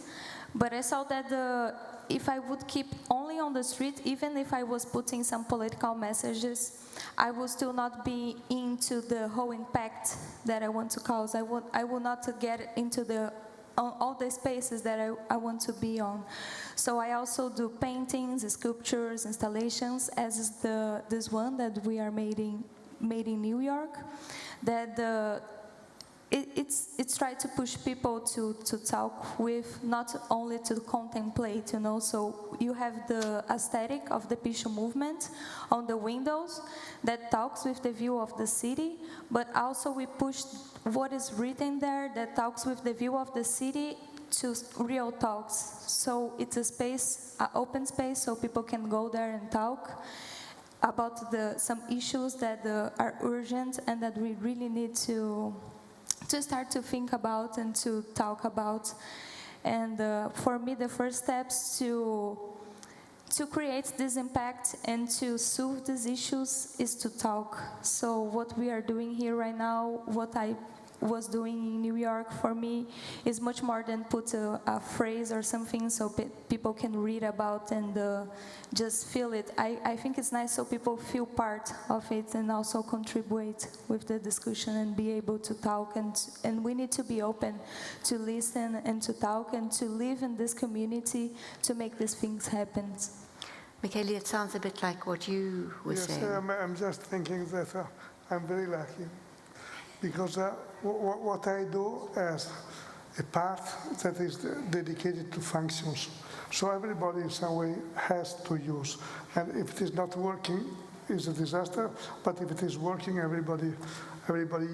but I saw that if I would keep only on the street, even if I was putting some political messages, I would still not be into the whole impact that I want to cause. I would not get into all the spaces that I want to be on. So I also do paintings, sculptures, installations, as is this one that we are made in New York. That it's try to push people to talk with, not only to contemplate, you know. So you have the aesthetic of the Pichu movement on the windows that talks with the view of the city, but also we push what is written there that talks with the view of the city to real talks. So it's a space, an open space, so people can go there and talk about some issues that are urgent and that we really need to start to think about and to talk about. And for me, the first steps to create this impact and to solve these issues is to talk. So what we are doing here right now, what I was doing in New York, for me, is much more than put a phrase or something so people can read about and just feel it. I think it's nice so people feel part of it and also contribute with the discussion and be able to talk. And we need to be open to listen and to talk and to live in this community to make these things happen. Michele, it sounds a bit like what you were saying. Yes, I'm just thinking that I'm very lucky. Because what I do as a part that is dedicated to functions. So everybody in some way has to use. And if it is not working, it's a disaster. But if it is working, everybody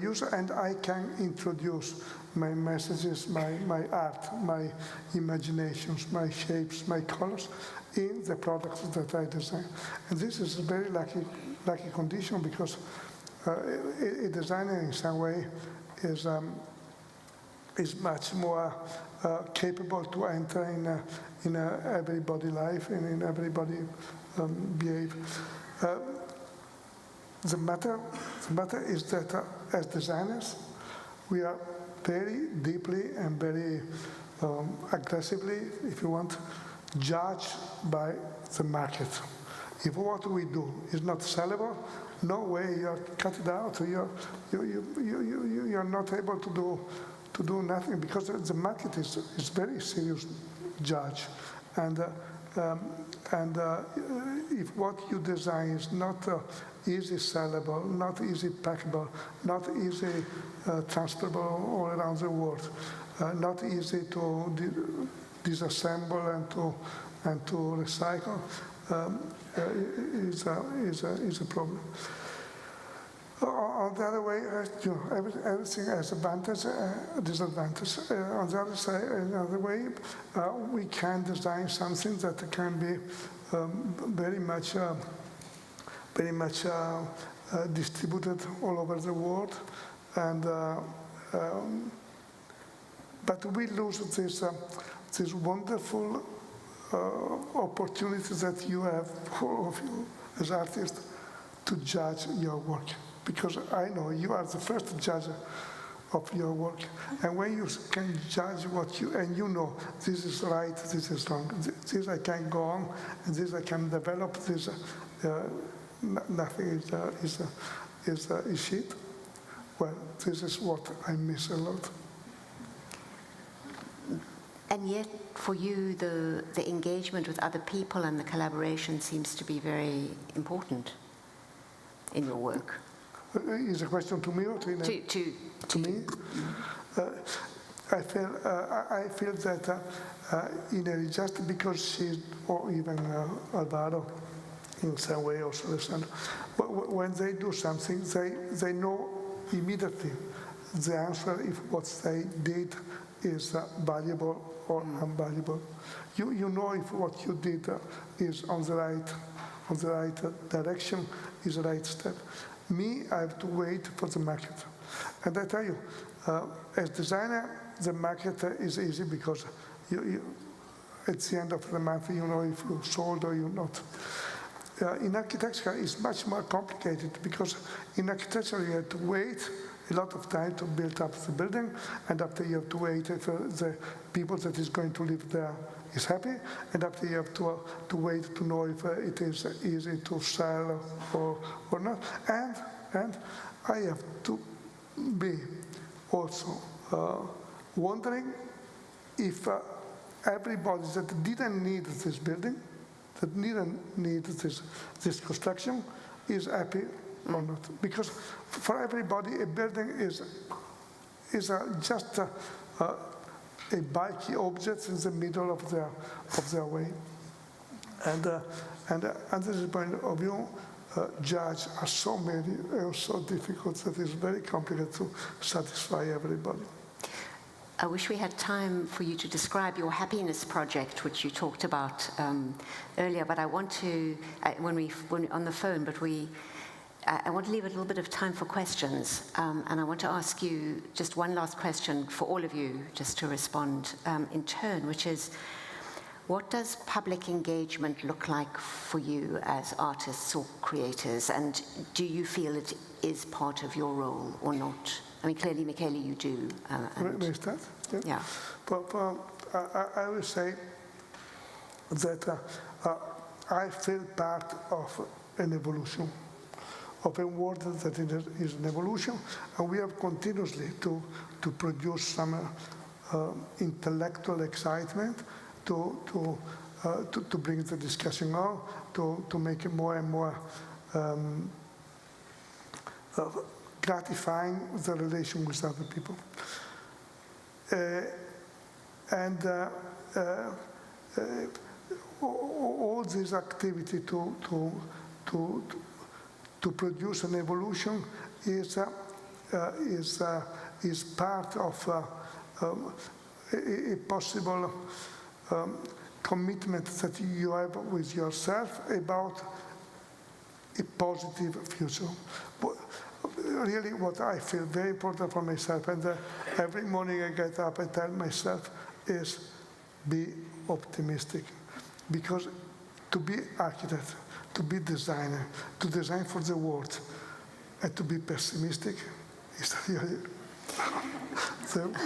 use. And I can introduce my messages, my art, my imaginations, my shapes, my colors in the products that I design. And this is a very lucky condition because a designer in some way is much more capable to enter in everybody's life and in everybody behave. The matter is that as designers, we are very deeply and very aggressively, if you want, judged by the market. If what we do is not sellable, no way, you're cut it out. You're not able to do nothing because the market is very serious judge, and if what you design is not easy sellable, not easy packable, not easy transferable all around the world, not easy to disassemble and to recycle. Is a problem. On the other way, everything has advantage, disadvantage. On the other side, another way, we can design something that can be very much distributed all over the world, and but we lose this wonderful opportunity that you have, all of you as artists, to judge your work. Because I know you are the first judge of your work. And when you can judge and you know this is right, this is wrong, this I can go on, and this I can develop, this nothing is shit. Well, this is what I miss a lot. And yet, for you, the engagement with other people and the collaboration seems to be very important in your work. Is a question to me or to me? To me? I feel that Ineri, just because she's, or even Alvaro, in some way also, when they do something, they know immediately the answer if what they did is valuable or unvaluable. You know if what you did is on the right direction, is the right step. Me, I have to wait for the market. And I tell you, as designer, the market is easy because you at the end of the month, you know if you sold or you're not. In architecture, it's much more complicated because in architecture, you have to wait a lot of time to build up the building, and after you have to wait if the people that is going to live there is happy, and after you have to wait to know if it is easy to sell or not. And I have to be also wondering if everybody that didn't need this building, that didn't need this construction, is happy or not. Because for everybody, a building is just a bulky object in the middle of their way. And under this point of view, judges are so many and so difficult that it's very complicated to satisfy everybody. I wish we had time for you to describe your happiness project, which you talked about earlier, but I want to, when on the phone, but I want to leave a little bit of time for questions, and I want to ask you just one last question for all of you, just to respond in turn, which is, what does public engagement look like for you as artists or creators, and do you feel it is part of your role or not? I mean, clearly, Michele, you do. May I start? Yeah. But I will say that I feel part of an evolution, of a world that is an evolution, and we have continuously to produce some intellectual excitement to bring the discussion on, to make it more and more gratifying the relation with other people. All this activity to produce an evolution is part of a possible commitment that you have with yourself about a positive future. Really, what I feel very important for myself, and every morning I get up and tell myself, is be optimistic. Because to be architect, to be designer, to design for the world, and to be pessimistic is really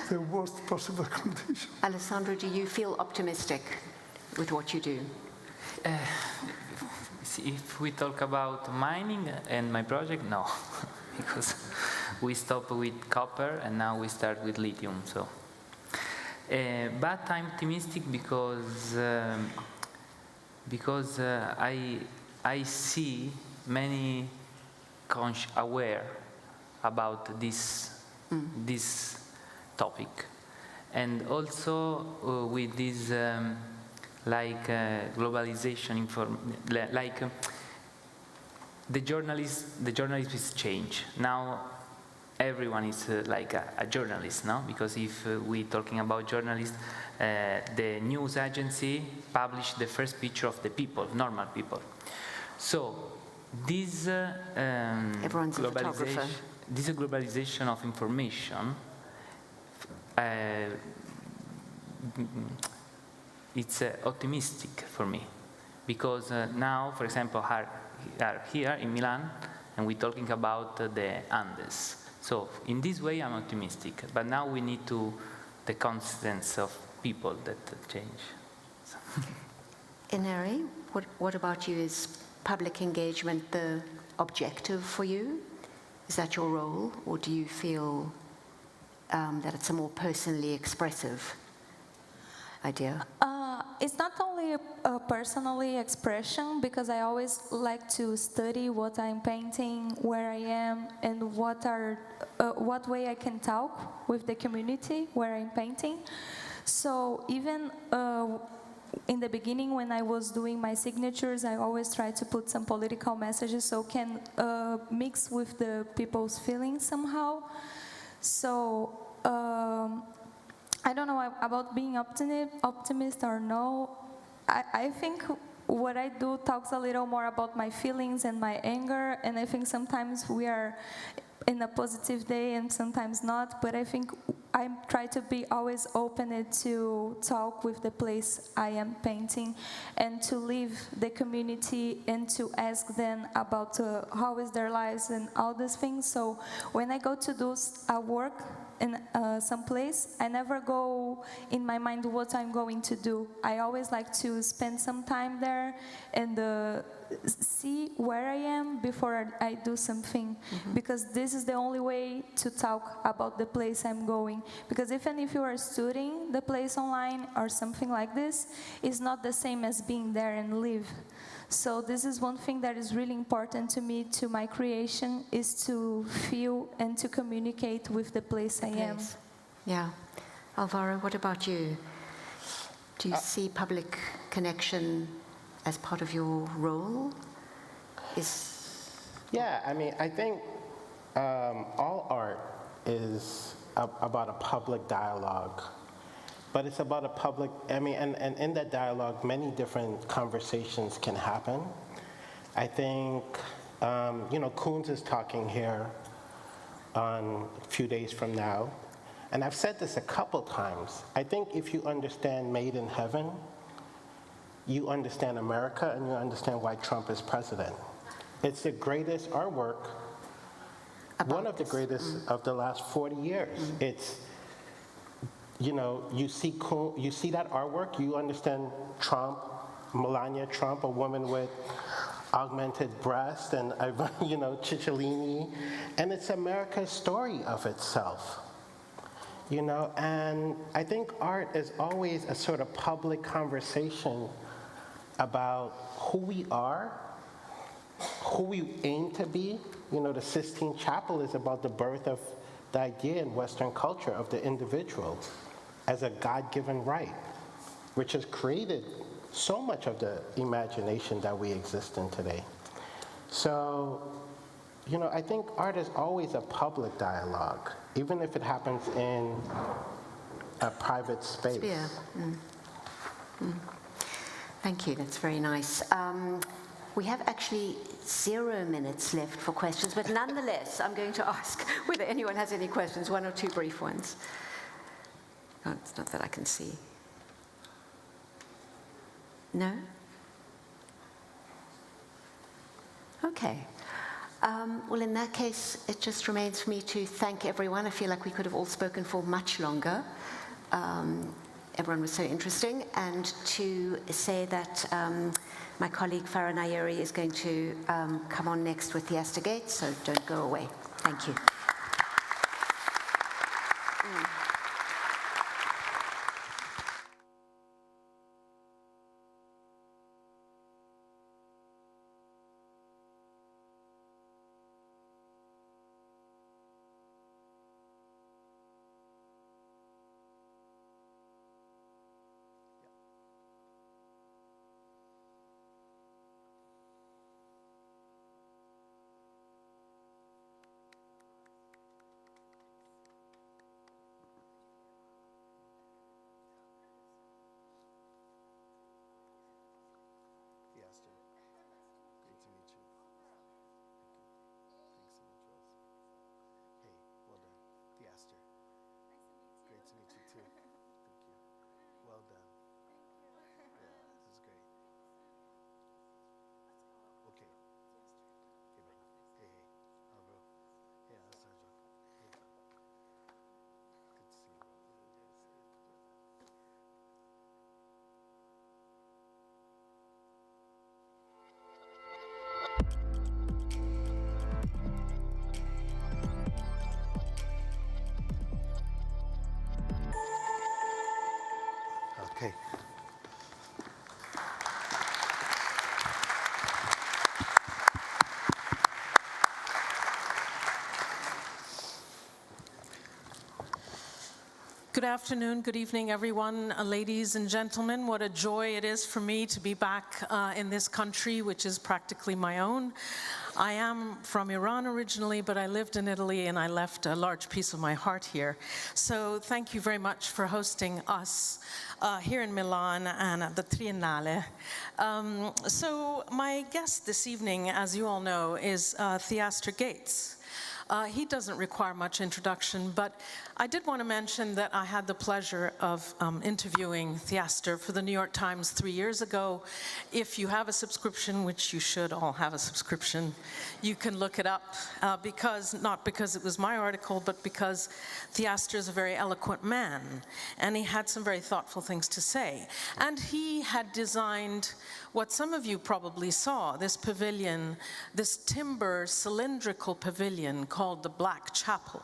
the worst possible condition. Alessandro, do you feel optimistic with what you do? If we talk about mining and my project, no. Because we stopped with copper and now we start with lithium. So, but I'm optimistic because I see many aware about this topic, and also with this globalization the journalist is change. Now everyone is like a journalist, no? Because if we're talking about journalists, the news agency published the first picture of the people, normal people. So this globalization of information, it's optimistic for me, because now, for example, are here in Milan, and we're talking about the Andes. So in this way, I'm optimistic. But now we need the constants of people that change. Ineri, what about you? Is public engagement the objective for you? Is that your role, or do you feel that it's a more personally expressive idea? It's not only a personally expression, because I always like to study what I'm painting, where I am, and what way I can talk with the community where I'm painting. So even in the beginning, when I was doing my signatures, I always try to put some political messages so can mix with the people's feelings somehow. So I don't know about being optimist or no. I think what I do talks a little more about my feelings and my anger, and I think sometimes we are in a positive day and sometimes not, but I think I try to be always open to talk with the place I am painting and to leave the community and to ask them about how is their lives and all these things. So when I go to do a work in some place, I never go in my mind what I'm going to do. I always like to spend some time there and see where I am before I do something, because this is the only way to talk about the place I'm going. Because even if you are studying the place online or something like this, it's not the same as being there and live. So this is one thing that is really important to me, to my creation, is to feel and to communicate with the place I am. place. Yeah. Alvaro, what about you? Do you see public connection as part of your role? Yeah, I mean, I think all art is about a public dialogue. But it's about a public, I mean, and in that dialogue, many different conversations can happen. I think, you know, Koons is talking here on a few days from now. And I've said this a couple times. I think if you understand Made in Heaven, you understand America and you understand why Trump is president. It's the greatest artwork, one of the greatest of the last 40 years. It's, you know, you see that artwork, you understand Trump, Melania Trump, a woman with augmented breast, and, you know, Cicciolini, and it's America's story of itself. You know, and I think art is always a sort of public conversation about who we are, who we aim to be. You know, the Sistine Chapel is about the birth of the idea in Western culture of the individual as a God-given right, which has created so much of the imagination that we exist in today. So, you know, I think art is always a public dialogue, even if it happens in a private space. Yeah. Thank you, that's very nice. We have actually 0 minutes left for questions, but nonetheless, I'm going to ask whether anyone has any questions, 1 or 2 brief ones. Oh, it's not that I can see. No? Okay. Well, in that case, it just remains for me to thank everyone. I feel like we could have all spoken for much longer. Everyone was so interesting. And to say that my colleague Farah Nayeri is going to come on next with Theaster Gates, so don't go away. Thank you. Okay. Good afternoon, good evening, everyone. Ladies and gentlemen, what a joy it is for me to be back in this country, which is practically my own. I am from Iran originally, but I lived in Italy and I left a large piece of my heart here. So thank you very much for hosting us here in Milan and at the Triennale. So my guest this evening, as you all know, is Theaster Gates. He doesn't require much introduction, but I did want to mention that I had the pleasure of interviewing Theaster for the New York Times 3 years ago. If you have a subscription, which you should all have a subscription, you can look it up, not because it was my article, but because Theaster is a very eloquent man, and he had some very thoughtful things to say. And he had designed what some of you probably saw, this pavilion, this timber cylindrical pavilion called the Black Chapel,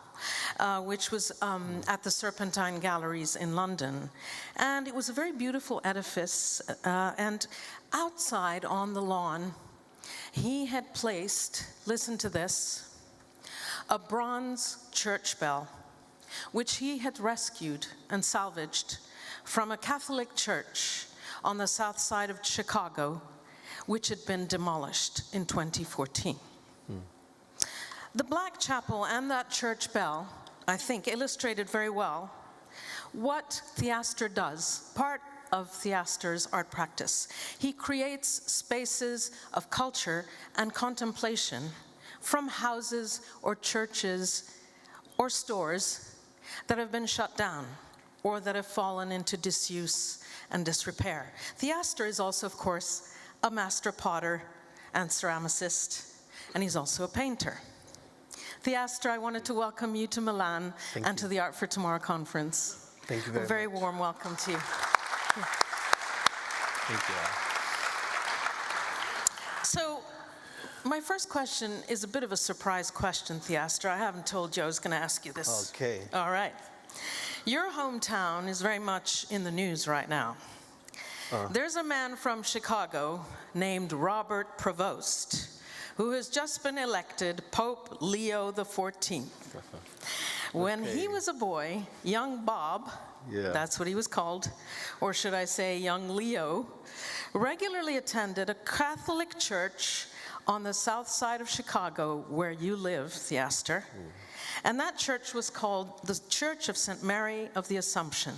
which was at the Serpentine Galleries in London. And it was a very beautiful edifice, and outside on the lawn, he had placed, listen to this, a bronze church bell which he had rescued and salvaged from a Catholic church on the south side of Chicago, which had been demolished in 2014. The Black Chapel and that church bell, I think, illustrated very well what Theaster does, part of Theaster's art practice. He creates spaces of culture and contemplation from houses or churches or stores that have been shut down or that have fallen into disuse and disrepair. Theaster is also, of course, a master potter and ceramicist, and he's also a painter. Theaster, I wanted to welcome you to Milan and to the Art for Tomorrow conference. Thank you very much. A very warm welcome to you. Thank you. So, my first question is a bit of a surprise question, Theaster. I haven't told you I was going to ask you this. Okay. All right. Your hometown is very much in the news right now. There's a man from Chicago named Robert Prevost who has just been elected Pope Leo XIV. When he was a boy, young Bob, that's what he was called, or should I say young Leo, regularly attended a Catholic church on the south side of Chicago where you live, Theaster. And that church was called the Church of St. Mary of the Assumption.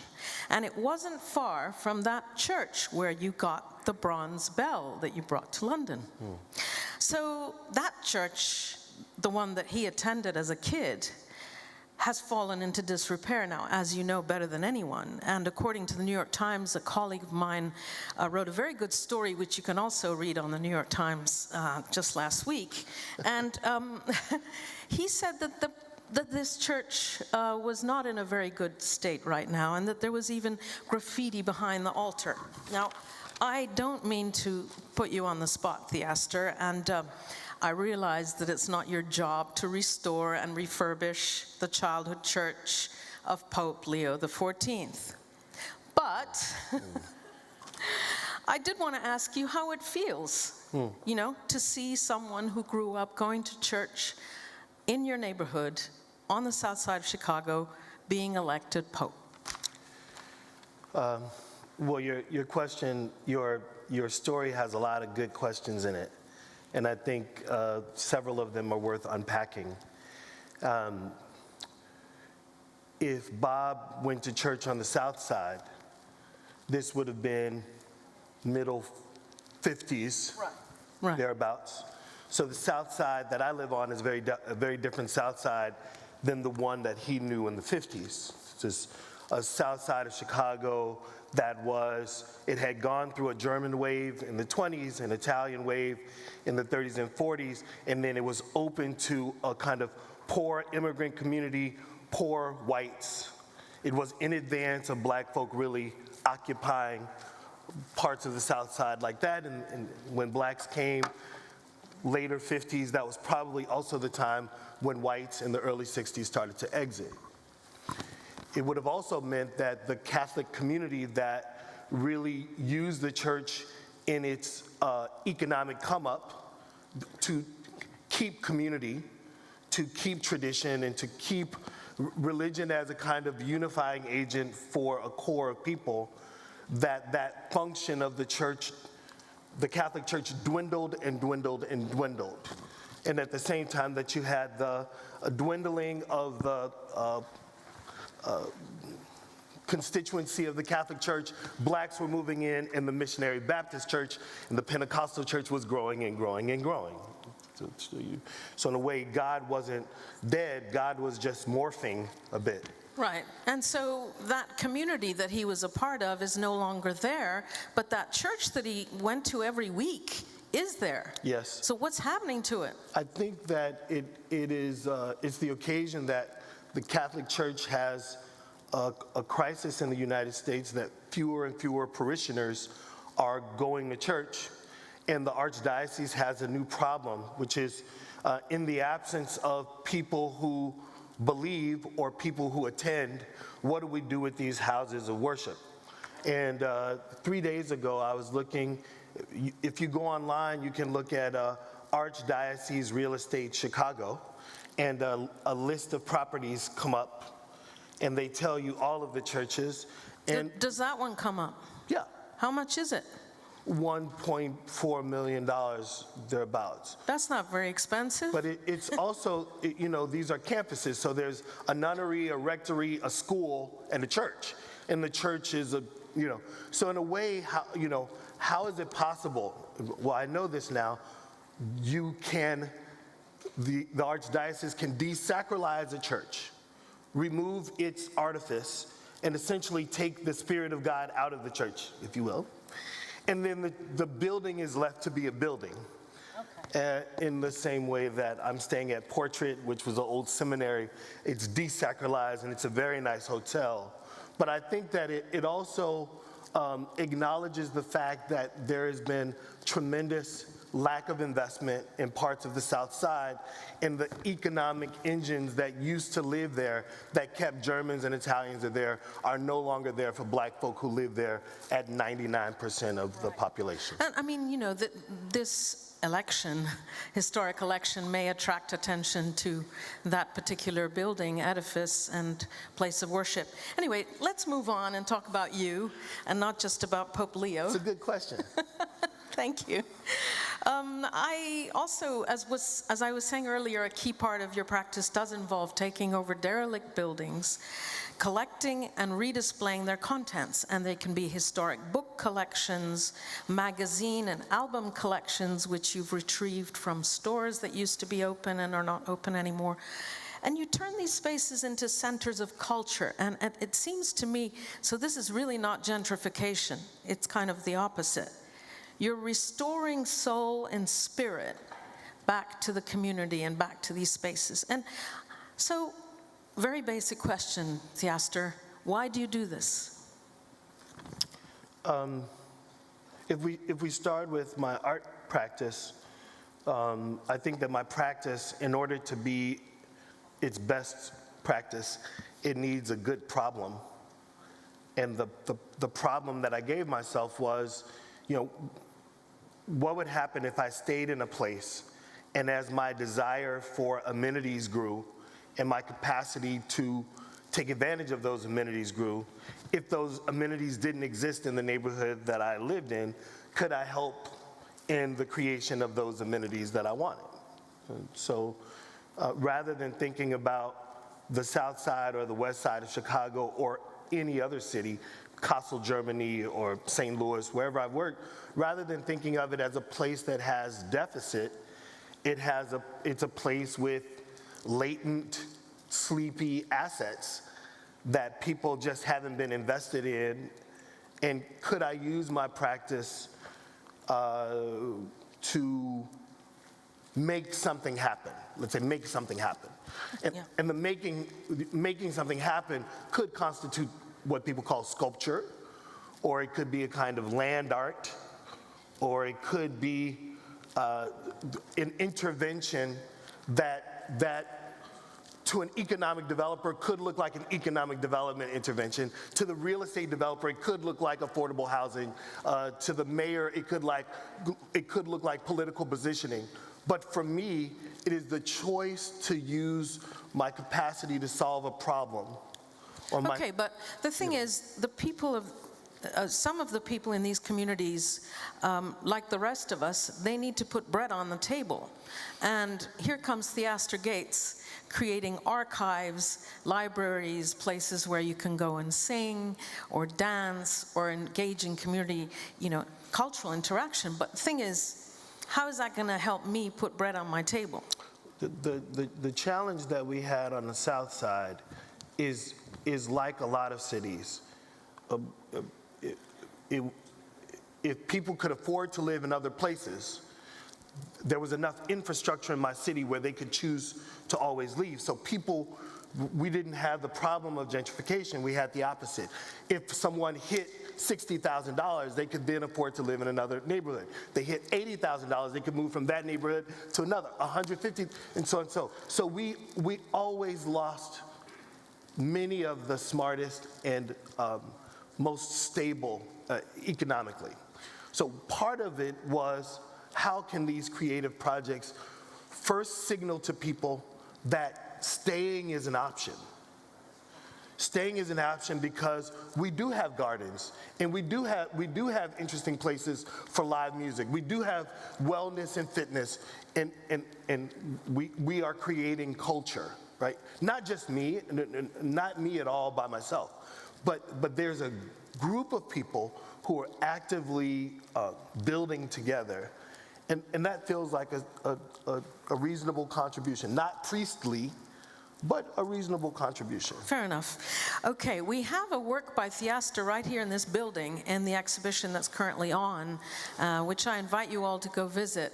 And it wasn't far from that church where you got the bronze bell that you brought to London. So that church, the one that he attended as a kid, has fallen into disrepair now, as you know better than anyone. And according to the New York Times, a colleague of mine wrote a very good story, which you can also read on the New York Times just last week. And he said that this church was not in a very good state right now, and that there was even graffiti behind the altar. Now, I don't mean to put you on the spot, Theaster, and I realize that it's not your job to restore and refurbish the childhood church of Pope Leo XIV. But I did want to ask you how it feels, you know, to see someone who grew up going to church in your neighborhood on the south side of Chicago being elected Pope. Well, your question, your story has a lot of good questions in it. And I think several of them are worth unpacking. If Bob went to church on the south side, this would have been middle 50s, thereabouts. So the south side that I live on is a very different south side than the one that he knew in the 50s. It's a south side of Chicago it had gone through a German wave in the 20s, an Italian wave in the 30s and 40s, and then it was open to a kind of poor immigrant community, poor whites. It was in advance of black folk really occupying parts of the south side like that, and when blacks came, later 50s, that was probably also the time when whites in the early 60s started to exit. It would have also meant that the Catholic community that really used the church in its economic come up to keep community, to keep tradition, and to keep religion as a kind of unifying agent for a core of people, that function of the church, the Catholic Church, dwindled and dwindled and dwindled. And at the same time that you had the dwindling of the constituency of the Catholic Church, blacks were moving in, and the Missionary Baptist Church and the Pentecostal Church was growing and growing and growing. So in a way, God wasn't dead, God was just morphing a bit. Right, and so that community that he was a part of is no longer there, but that church that he went to every week is there. Yes. So what's happening to it? I think that it's the occasion that the Catholic Church has a crisis in the United States, that fewer and fewer parishioners are going to church, and the Archdiocese has a new problem, which is in the absence of people who believe or people who attend, what do we do with these houses of worship? And 3 days ago, I was looking, if you go online, you can look at Archdiocese Real Estate Chicago, and a list of properties come up, and they tell you all of the churches. And Does that one come up? yeah, How much is it? $1.4 million thereabouts. That's not very expensive. But it's also, you know, these are campuses. So there's a nunnery, a rectory, a school, and a church. And the church is you know, so in a way, how is it possible? Well, I know this now. You can, the Archdiocese can desacralize a church, remove its artifice, and essentially take the Spirit of God out of the church, if you will. And then the building is left to be a building. In the same way that I'm staying at Portrait, which was an old seminary. It's desacralized and it's a very nice hotel. But I think that it also acknowledges the fact that there has been tremendous lack of investment in parts of the South Side, and the economic engines that used to live there, that kept Germans and Italians there, are no longer there for black folk who live there at 99% of the population. And I mean, you know, this election, historic election, may attract attention to that particular building, edifice, and place of worship. Anyway, let's move on and talk about you, and not just about Pope Leo. It's a good question. Thank you. I also, as I was saying earlier, a key part of your practice does involve taking over derelict buildings, collecting and redisplaying their contents, and they can be historic book collections, magazine and album collections, which you've retrieved from stores that used to be open and are not open anymore. And you turn these spaces into centers of culture, and it seems to me, so this is really not gentrification, it's kind of the opposite. You're restoring soul and spirit back to the community and back to these spaces. And so, very basic question, Theaster, why do you do this? If we start with my art practice, I think that my practice, in order to be its best practice, it needs a good problem. And the problem that I gave myself was, you know, what would happen if I stayed in a place, and as my desire for amenities grew and my capacity to take advantage of those amenities grew, if those amenities didn't exist in the neighborhood that I lived in, could I help in the creation of those amenities that I wanted? And so rather than thinking about the South Side or the West Side of Chicago or any other city, Kassel, Germany, or St. Louis, wherever I've worked, rather than thinking of it as a place that has deficit, it's a place with latent, sleepy assets that people just haven't been invested in. And could I use my practice to make something happen? Let's say make something happen. And the making something happen could constitute what people call sculpture, or it could be a kind of land art, or it could be an intervention that to an economic developer could look like an economic development intervention. To the real estate developer, it could look like affordable housing. To the mayor, it could look like political positioning. But for me, it is the choice to use my capacity to solve a problem. Okay, but the thing is, the people of some of the people in these communities, like the rest of us, they need to put bread on the table. And here comes Theaster Gates creating archives, libraries, places where you can go and sing or dance or engage in community, you know, cultural interaction. But the thing is, how is that going to help me put bread on my table? The challenge that we had on the South Side is like a lot of cities. If people could afford to live in other places, there was enough infrastructure in my city where they could choose to always leave. So we didn't have the problem of gentrification, we had the opposite. If someone hit $60,000, they could then afford to live in another neighborhood. They hit $80,000, they could move from that neighborhood to another, 150, and so and so. So we always lost many of the smartest and most stable economically. So part of it was, how can these creative projects first signal to people that staying is an option? Staying is an option because we do have gardens, and we do have interesting places for live music. We do have wellness and fitness, and we are creating culture, right? Not just me, not me at all by myself, but there's a group of people who are actively building together, and that feels like a reasonable contribution, not priestly, but a reasonable contribution. Fair enough. Okay, we have a work by Theaster right here in this building in the exhibition that's currently on, which I invite you all to go visit.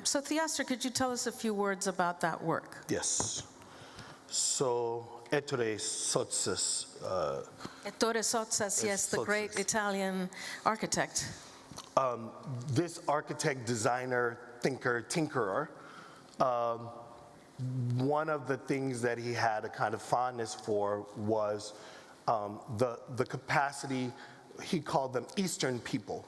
So Theaster, could you tell us a few words about that work? Yes. So, Ettore Sottsa's. Ettore Sottsa's, yes, the great Italian architect. This architect, designer, thinker, tinkerer, one of the things that he had a kind of fondness for was the capacity, he called them Eastern people,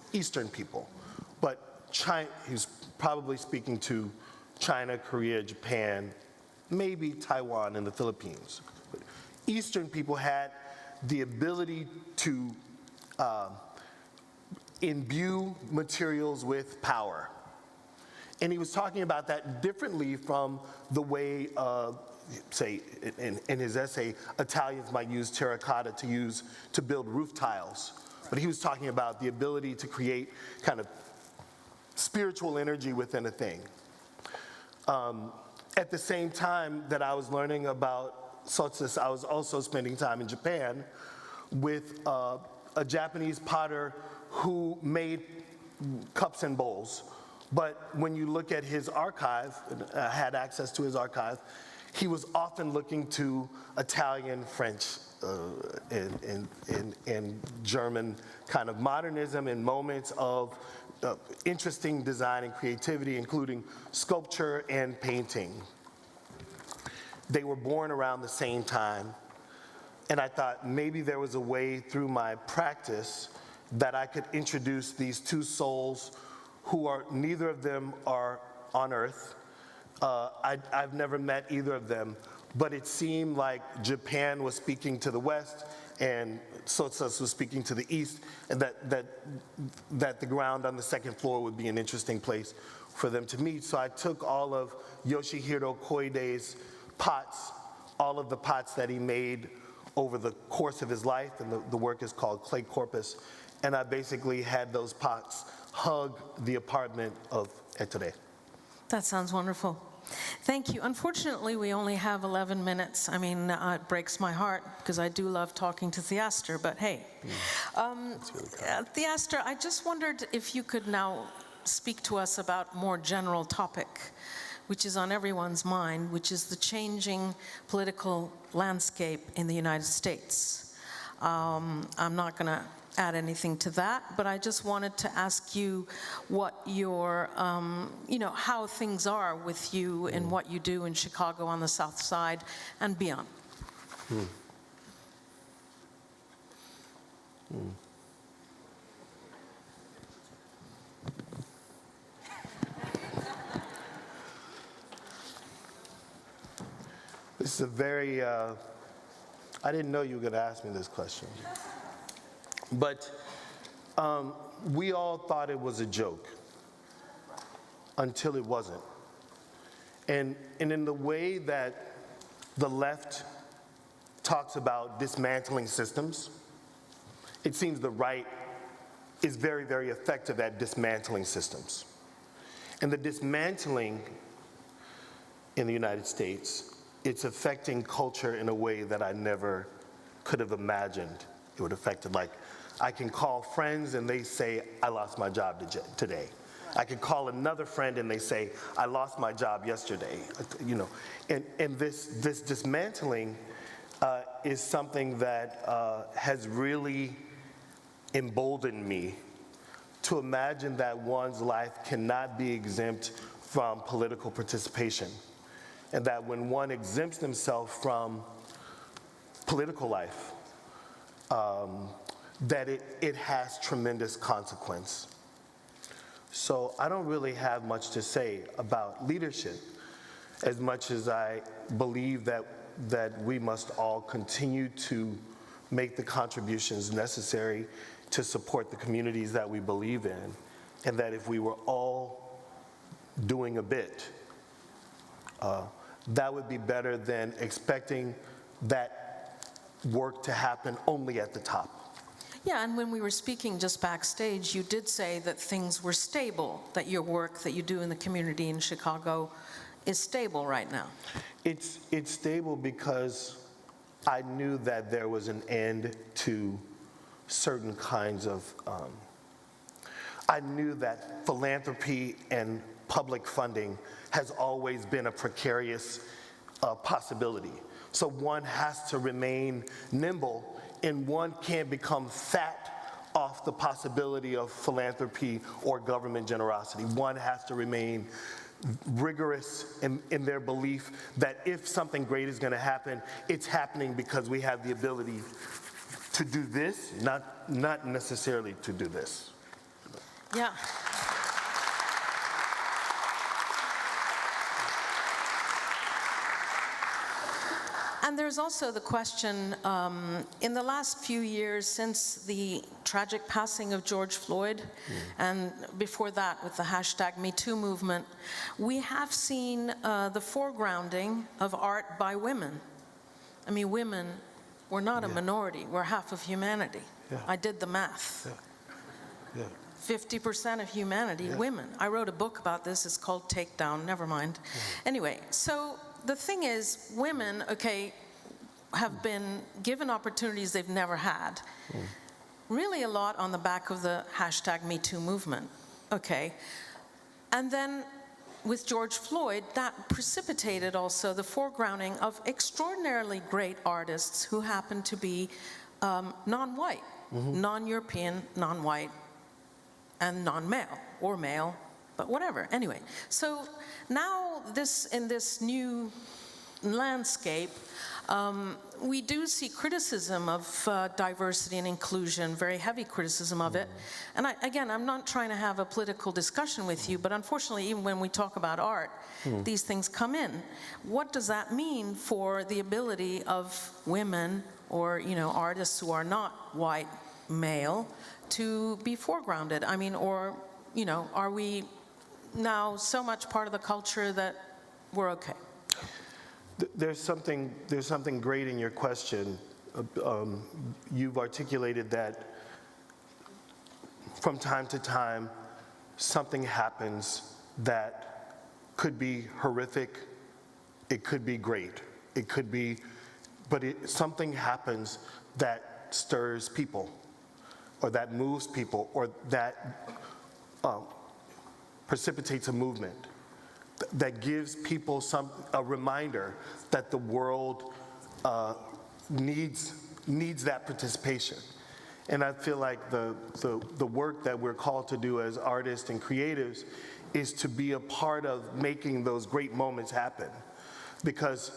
but China, he's probably speaking to China, Korea, Japan, maybe Taiwan and the Philippines. But Eastern people had the ability to imbue materials with power. And he was talking about that differently from the way, say, in his essay, Italians might use terracotta to build roof tiles. But he was talking about the ability to create kind of spiritual energy within a thing. At the same time that I was learning about Sottsa, I was also spending time in Japan with a Japanese potter who made cups and bowls. But when you look at his archive, I had access to his archive, he was often looking to Italian, French, and German kind of modernism and moments of interesting design and creativity, including sculpture and painting. They were born around the same time, and I thought maybe there was a way through my practice that I could introduce these two souls who are, neither of them are on earth. I've never met either of them, but it seemed like Japan was speaking to the West and Sottsa was speaking to the East, and that the ground on the second floor would be an interesting place for them to meet. So I took all of Yoshihiro Koide's pots, all of the pots that he made over the course of his life, and the work is called Clay Corpus, and I basically had those pots hug the apartment of Ettore. That sounds wonderful. Thank you. Unfortunately, we only have 11 minutes. I mean, it breaks my heart because I do love talking to Theaster, but hey. Theaster, I just wondered if you could now speak to us about a more general topic, which is on everyone's mind, which is the changing political landscape in the United States. I'm not going to add anything to that, but I just wanted to ask you what your, how things are with you and what you do in Chicago on the South Side and beyond. This is a very, I didn't know you were going to ask me this question. But we all thought it was a joke until it wasn't. And in the way that the left talks about dismantling systems, it seems the right is very, very effective at dismantling systems. And the dismantling in the United States, it's affecting culture in a way that I never could have imagined it would affect it. Like, I can call friends and they say, I lost my job today. I can call another friend and they say, I lost my job yesterday. And this dismantling is something that has really emboldened me to imagine that one's life cannot be exempt from political participation. And that when one exempts themselves from political life, that it has tremendous consequence. So I don't really have much to say about leadership, as much as I believe that that we must all continue to make the contributions necessary to support the communities that we believe in, and that if we were all doing a bit, that would be better than expecting that work to happen only at the top. Yeah, and when we were speaking just backstage, you did say that things were stable, that your work that you do in the community in Chicago is stable right now. It's stable because I knew that there was an end to certain kinds of, I knew that philanthropy and public funding has always been a precarious possibility. So one has to remain nimble, and one can't become fat off the possibility of philanthropy or government generosity. One has to remain rigorous in their belief that if something great is going to happen, it's happening because we have the ability to do this, not necessarily to do this. Yeah. And there's also the question, in the last few years since the tragic passing of George Floyd, and before that with the #MeToo movement, we have seen the foregrounding of art by women. I mean, women, we're not a minority, we're half of humanity. Yeah. I did the math. Yeah. 50% of humanity, women. I wrote a book about this, it's called Takedown, never mind. Anyway, so the thing is, women, okay, have been given opportunities they've never had. Really a lot on the back of the #MeToo movement, okay? And then with George Floyd, that precipitated also the foregrounding of extraordinarily great artists who happen to be non-white, non-European, non-white, and non-male, or male, but whatever, anyway. So now in this new landscape, we do see criticism of diversity and inclusion, very heavy criticism of it. And again, I'm not trying to have a political discussion with you, but unfortunately, even when we talk about art, these things come in. What does that mean for the ability of women or, artists who are not white, male, to be foregrounded? I mean, or, are we now so much part of the culture that we're okay? There's something great in your question. You've articulated that from time to time, something happens that could be horrific, it could be great, it could be, but something happens that stirs people, or that moves people, or that precipitates a movement, that gives people a reminder that the world needs that participation. And I feel like the work that we're called to do as artists and creatives is to be a part of making those great moments happen. Because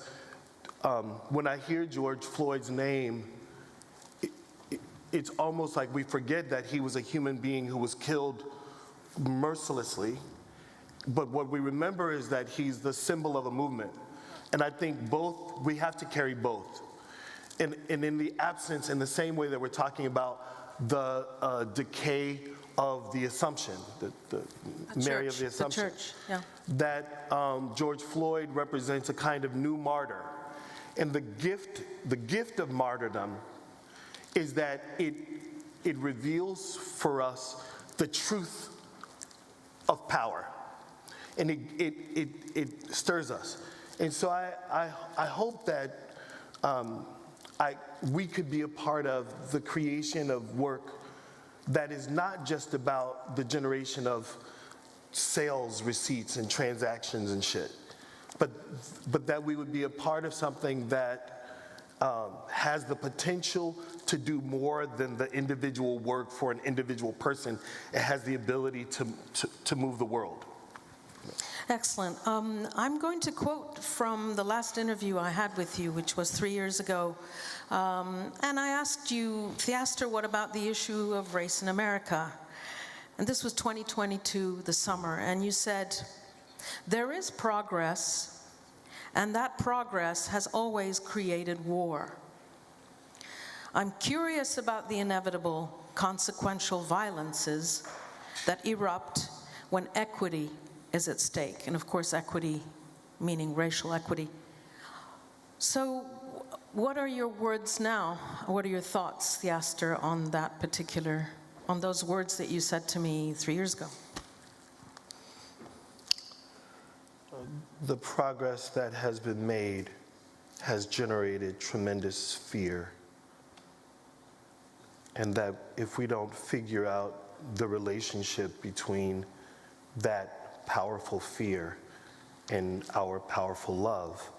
when I hear George Floyd's name, it's almost like we forget that he was a human being who was killed mercilessly. But what we remember is that he's the symbol of a movement. And I think we have to carry both. And in the absence, in the same way that we're talking about the decay of the Assumption, the Mary of the Assumption, the church, yeah. that George Floyd represents a kind of new martyr. And the gift of martyrdom is that it reveals for us the truth of power. And it stirs us. And so I hope that we could be a part of the creation of work that is not just about the generation of sales receipts and transactions and shit, but that we would be a part of something that has the potential to do more than the individual work for an individual person. It has the ability to move the world. Excellent. I'm going to quote from the last interview I had with you, which was 3 years ago. And I asked you, Theaster, what about the issue of race in America? And this was 2022, the summer. And you said, there is progress, and that progress has always created war. I'm curious about the inevitable consequential violences that erupt when equity is at stake, and of course equity meaning racial equity. So what are your words now? What are your thoughts, Theaster, on that particular, on those words that you said to me 3 years ago? The progress that has been made has generated tremendous fear. And that if we don't figure out the relationship between that powerful fear and our powerful love,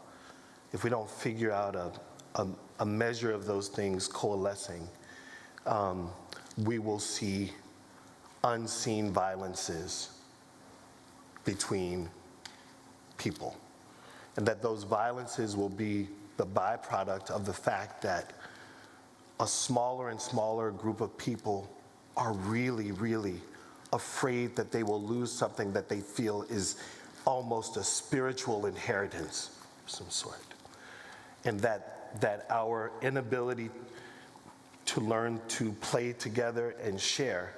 if we don't figure out a measure of those things coalescing, we will see unseen violences between people. And that those violences will be the byproduct of the fact that a smaller and smaller group of people are really, really afraid that they will lose something that they feel is almost a spiritual inheritance of some sort. And that our inability to learn to play together and share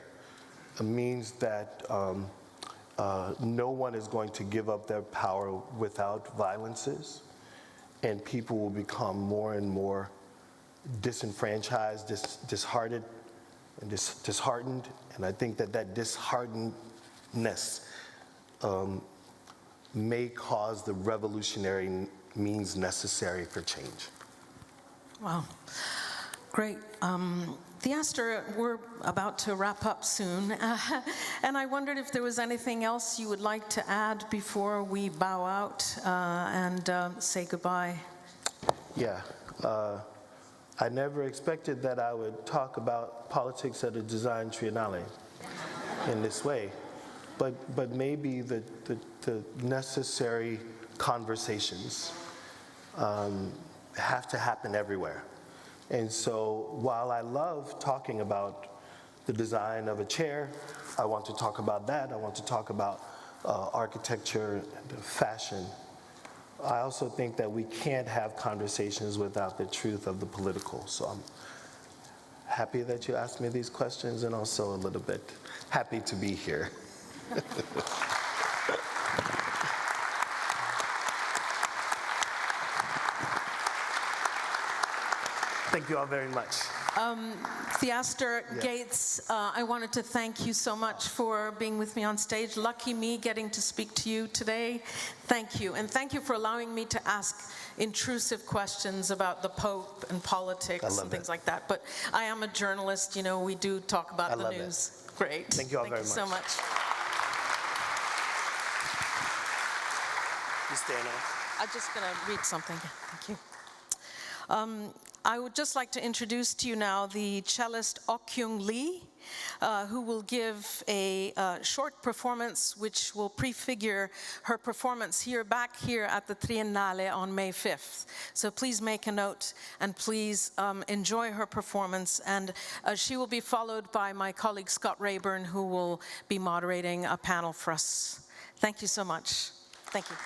means that no one is going to give up their power without violences, and people will become more and more disenfranchised, disheartened, and I think that disheartenedness may cause the revolutionary means necessary for change. Wow, great. Theaster, we're about to wrap up soon, and I wondered if there was anything else you would like to add before we bow out and say goodbye. Yeah. I never expected that I would talk about politics at a design triennale in this way, but maybe the necessary conversations have to happen everywhere. And so while I love talking about the design of a chair, I want to talk about that, I want to talk about architecture and fashion, I also think that we can't have conversations without the truth of the political. So I'm happy that you asked me these questions, and also a little bit happy to be here. Thank you all very much. Theaster Yeah. Gates, I wanted to thank you so much for being with me on stage. Lucky me getting to speak to you today. Thank you. And thank you for allowing me to ask intrusive questions about the Pope and politics and things like that. But I am a journalist, you know, we do talk about the news. Great. Thank you all very much. Thank you so much. You stay now. I'm just going to read something. Thank you. I would just like to introduce to you now the cellist Ok-Kyung Lee, who will give a short performance which will prefigure her performance back here at the Triennale on May 5th. So please make a note and please enjoy her performance. And she will be followed by my colleague Scott Rayburn, who will be moderating a panel for us. Thank you so much. Thank you.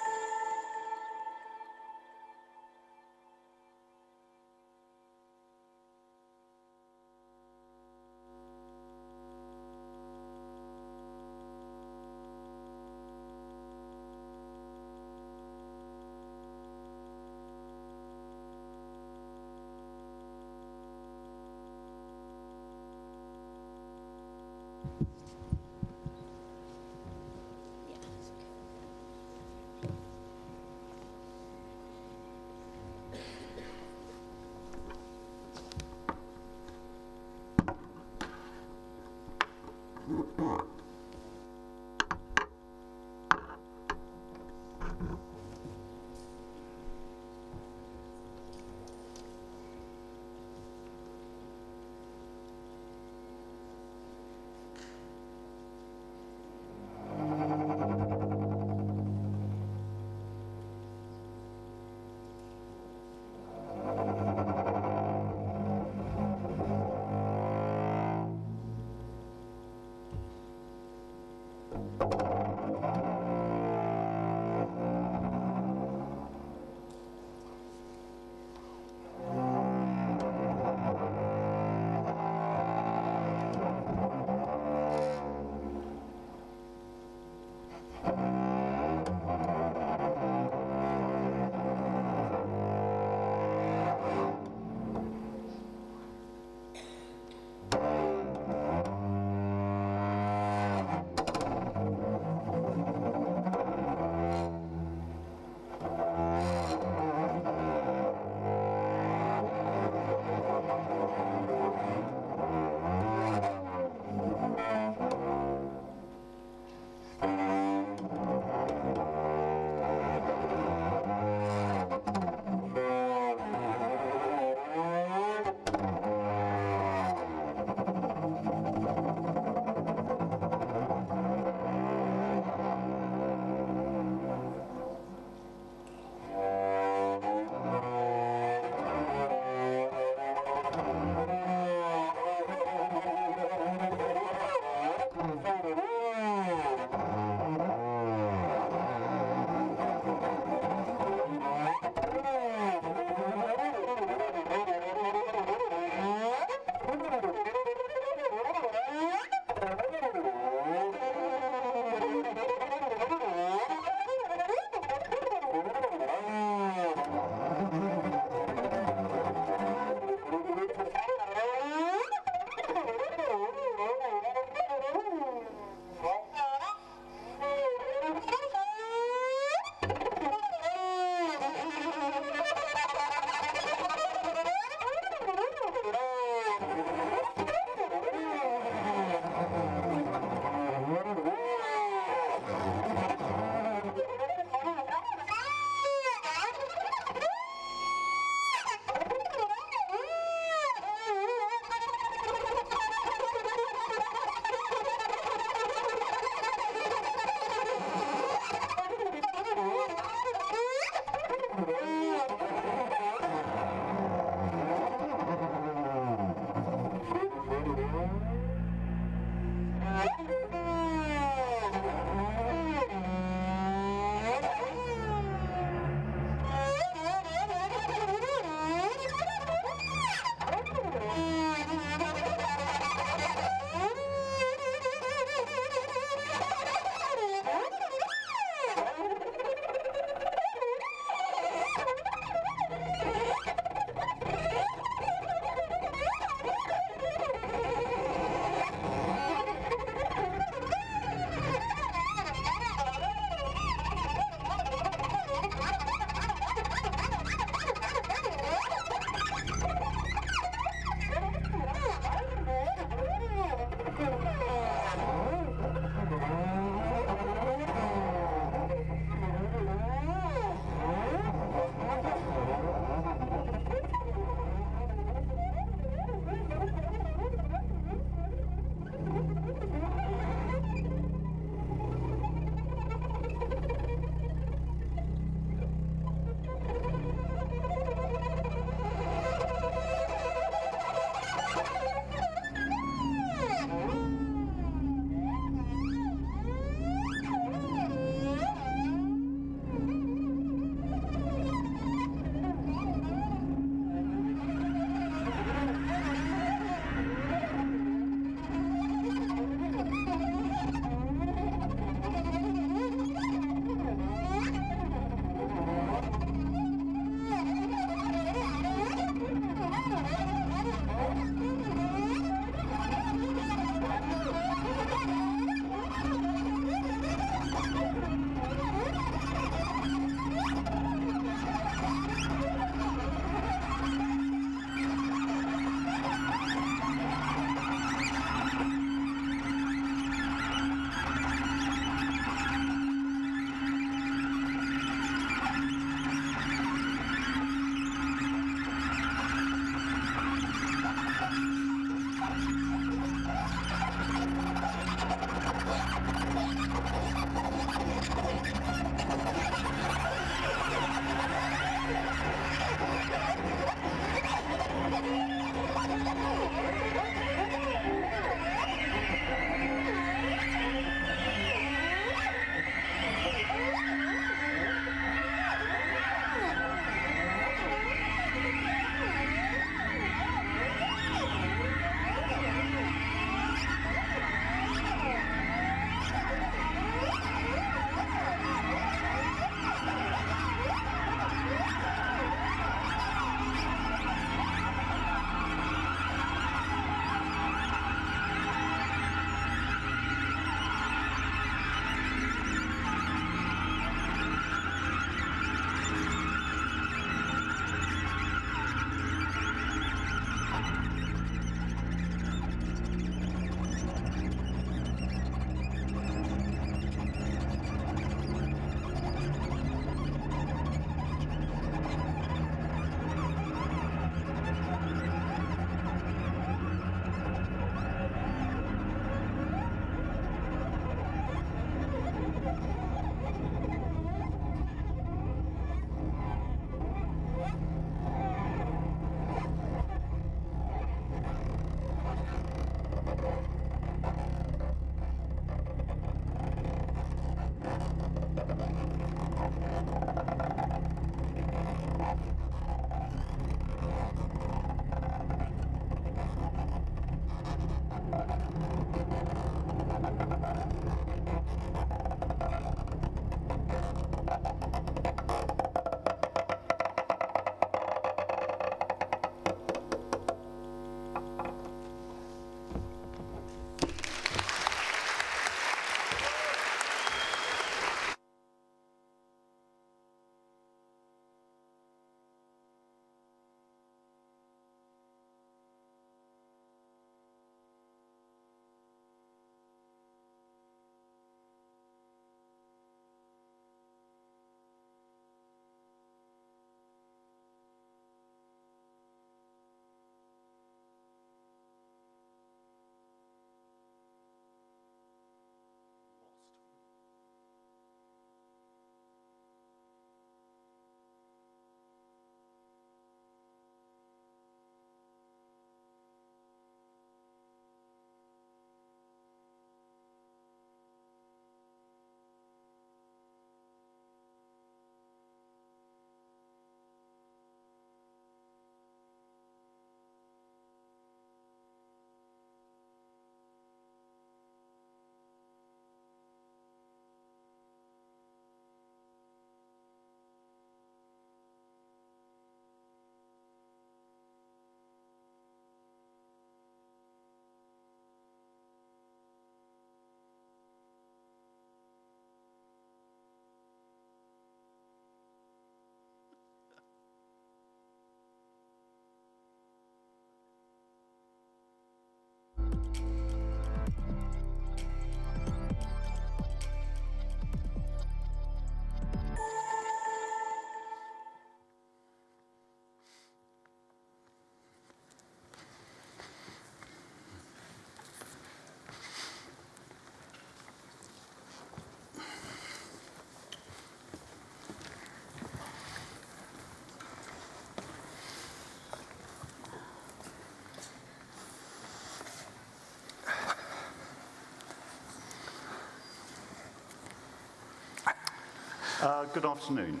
Good afternoon.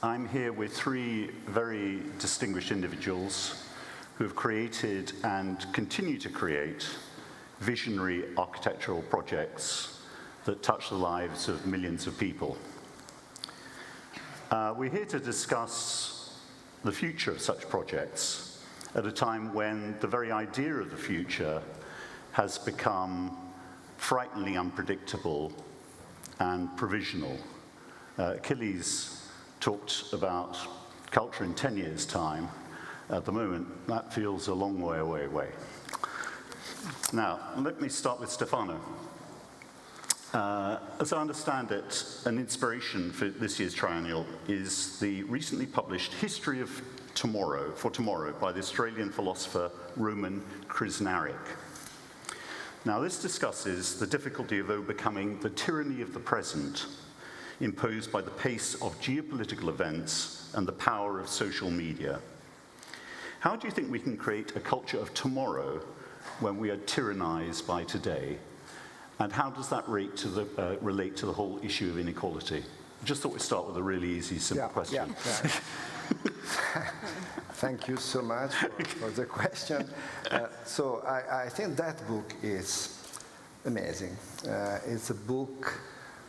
I'm here with three very distinguished individuals who have created and continue to create visionary architectural projects that touch the lives of millions of people. We're here to discuss the future of such projects at a time when the very idea of the future has become frighteningly unpredictable and provisional. Achilles talked about culture in 10 years' time. At the moment, that feels a long way away. Now, let me start with Stefano. As I understand it, an inspiration for this year's Triennale is the recently published History of Tomorrow, for Tomorrow, by the Australian philosopher Roman Krznaric. Now, this discusses the difficulty of overcoming the tyranny of the present imposed by the pace of geopolitical events and the power of social media. How do you think we can create a culture of tomorrow when we are tyrannized by today? And how does that relate to the whole issue of inequality? I just thought we'd start with a really easy, simple question. Thank you so much for the question. So I think that book is amazing. It's a book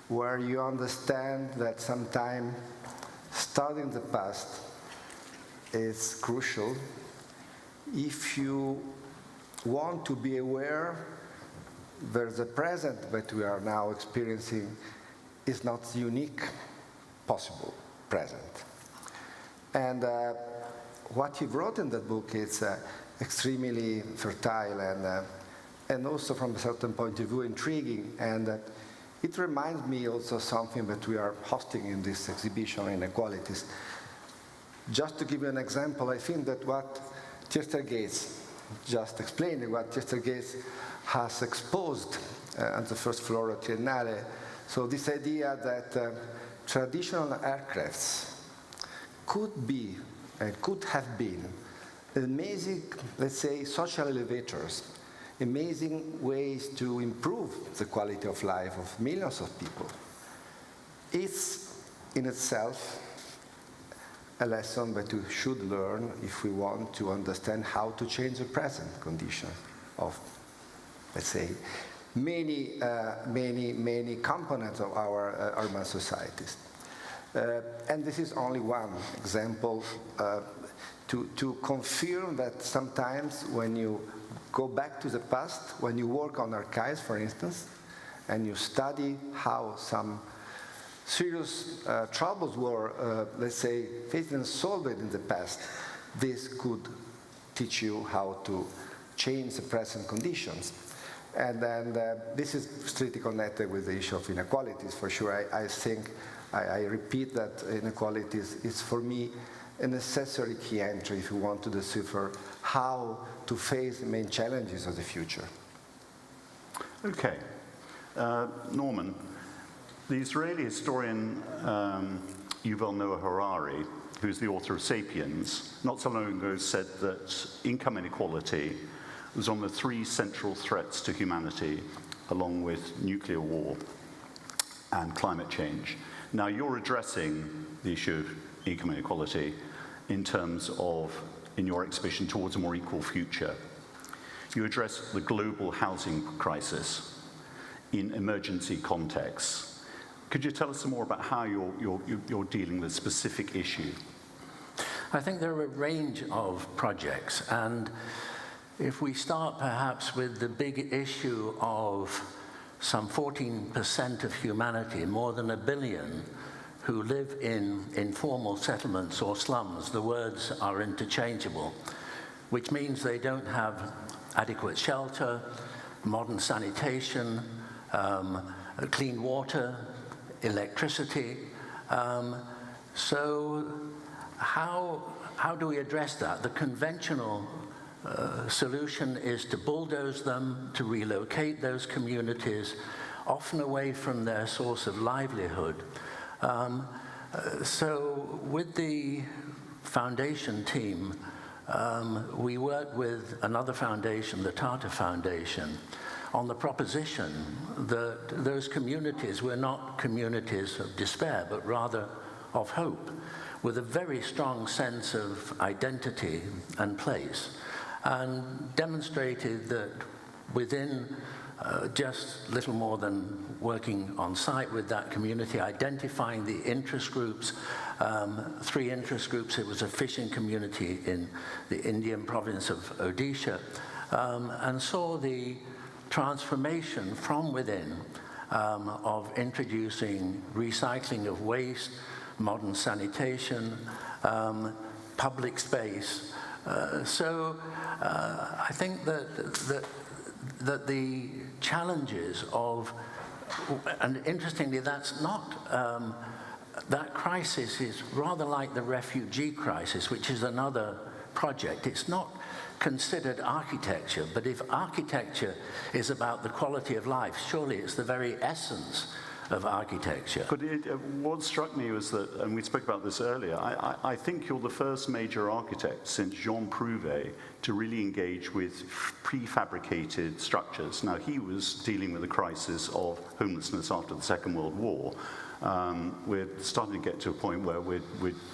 where you understand that sometimes studying the past is crucial if you want to be aware that the present that we are now experiencing is not the unique possible present. And what you wrote in that book is extremely fertile and also from a certain point of view intriguing. And it reminds me also something that we are hosting in this exhibition, Inequalities. Just to give you an example, I think that what Chester Gates, just explaining what Chester Gates has exposed on the first floor of Triennale, so this idea that traditional aircrafts could be and could have been amazing, let's say, social elevators, amazing ways to improve the quality of life of millions of people. It's in itself a lesson that we should learn if we want to understand how to change the present condition of, let's say, many components of our urban societies. And this is only one example to confirm that sometimes when you go back to the past, when you work on archives, for instance, and you study how some serious troubles were, let's say, faced and solved in the past, this could teach you how to change the present conditions. And then this is strictly connected with the issue of inequalities, for sure. I think, I repeat that inequalities is, for me, a necessary key entry if you want to decipher how to face the main challenges of the future. Okay. Norman, the Israeli historian Yuval Noah Harari, who's the author of *Sapiens*, not so long ago said that income inequality was one of the three central threats to humanity, along with nuclear war and climate change. Now, you're addressing the issue of income inequality in terms of, in your exhibition, Towards a More Equal Future. You address the global housing crisis in emergency contexts. Could you tell us some more about how you're dealing with a specific issue? I think there are a range of projects, and if we start perhaps with the big issue of some 14% of humanity, more than 1 billion, who live in informal settlements or slums, the words are interchangeable, which means they don't have adequate shelter, modern sanitation, clean water, electricity. So how do we address that? The conventional solution is to bulldoze them, to relocate those communities, often away from their source of livelihood. So with the foundation team, we work with another foundation, the Tata Foundation, on the proposition that those communities were not communities of despair, but rather of hope, with a very strong sense of identity and place, and demonstrated that within just little more than working on site with that community, identifying the interest groups, 3 interest groups. It was a fishing community in the Indian province of Odisha, and saw the transformation from within of introducing recycling of waste, modern sanitation, public space. So I think that the challenges of, and interestingly, that's not, that crisis is rather like the refugee crisis, which is another project. It's not considered architecture, but if architecture is about the quality of life, surely it's the very essence of architecture. But what struck me was that, and we spoke about this earlier, I think you're the first major architect since Jean Prouvé to really engage with prefabricated structures. Now, he was dealing with the crisis of homelessness after the Second World War. We're starting to get to a point where we're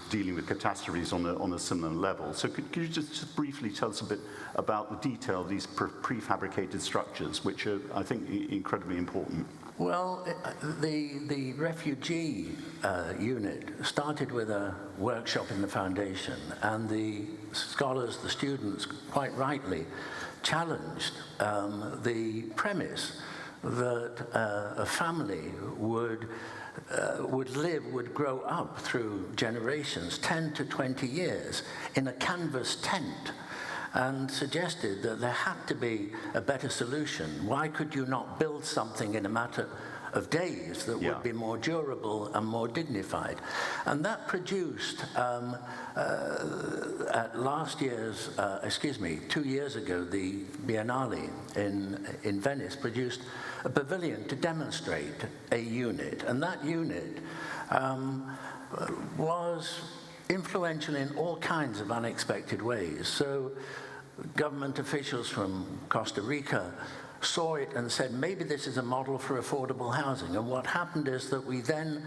dealing with catastrophes on a similar level. So could you just briefly tell us a bit about the detail of these prefabricated structures, which are, I think, incredibly important? Well, the refugee unit started with a workshop in the foundation, and the scholars, the students, quite rightly challenged the premise that a family would grow up through generations, 10 to 20 years, in a canvas tent, and suggested that there had to be a better solution. Why could you not build something in a matter of days that would be more durable and more dignified? And that produced, at last year's, 2 years ago, the Biennale in Venice produced a pavilion to demonstrate a unit. And that unit was influential in all kinds of unexpected ways. So government officials from Costa Rica saw it and said, maybe this is a model for affordable housing. And what happened is that we then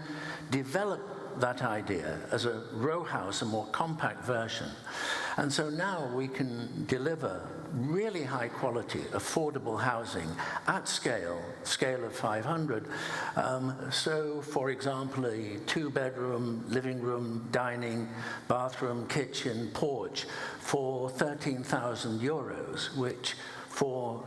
developed that idea as a row house, a more compact version. And so now we can deliver really high quality, affordable housing at scale of 500. So, for example, a 2-bedroom, living room, dining, bathroom, kitchen, porch for 13,000 euros, which for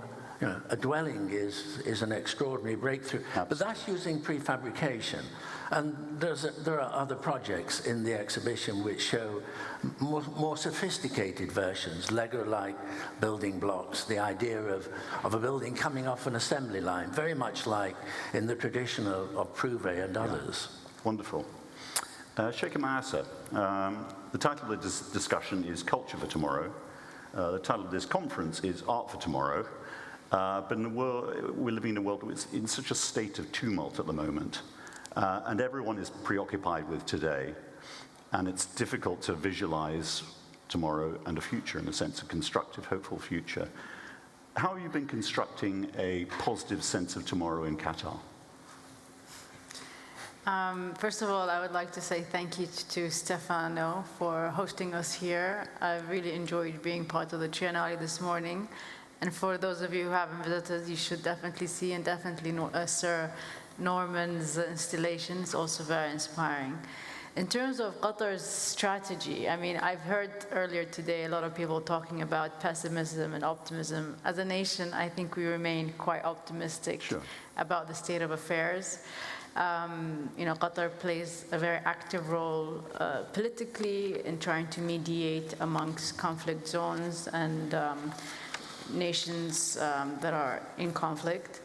a dwelling is an extraordinary breakthrough. Absolutely. But that's using prefabrication. And there are other projects in the exhibition which show more sophisticated versions, Lego-like building blocks, the idea of a building coming off an assembly line, very much like in the tradition of Prouvé and others. Wonderful. Sheikha Mayasa, the title of this discussion is Culture for Tomorrow. The title of this conference is Art for Tomorrow. But in the world, we're living in a world that's in such a state of tumult at the moment. And everyone is preoccupied with today. And it's difficult to visualize tomorrow and a future, in a sense, a constructive, hopeful future. How have you been constructing a positive sense of tomorrow in Qatar? First of all, I would like to say thank you to Stefano for hosting us here. I really enjoyed being part of the Triennale this morning. And for those of you who haven't visited, you should definitely see, and definitely Sir Norman's installation is also very inspiring. In terms of Qatar's strategy, I mean, I've heard earlier today a lot of people talking about pessimism and optimism. As a nation, I think we remain quite optimistic about the state of affairs. Qatar plays a very active role politically in trying to mediate amongst conflict zones and nations that are in conflict.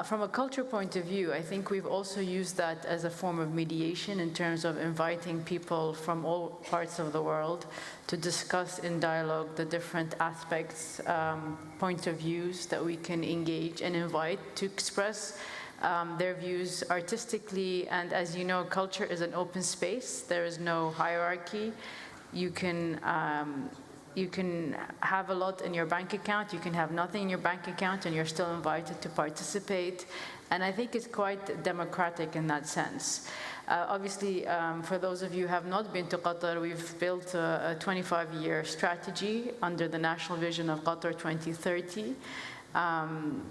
From a culture point of view, I think we've also used that as a form of mediation in terms of inviting people from all parts of the world to discuss in dialogue the different aspects, points of views that we can engage and invite to express their views artistically. And as you know, culture is an open space. There is no hierarchy. You can you can have a lot in your bank account, you can have nothing in your bank account, and you're still invited to participate. And I think it's quite democratic in that sense. Obviously, for those of you who have not been to Qatar, we've built a 25-year strategy under the national vision of Qatar 2030.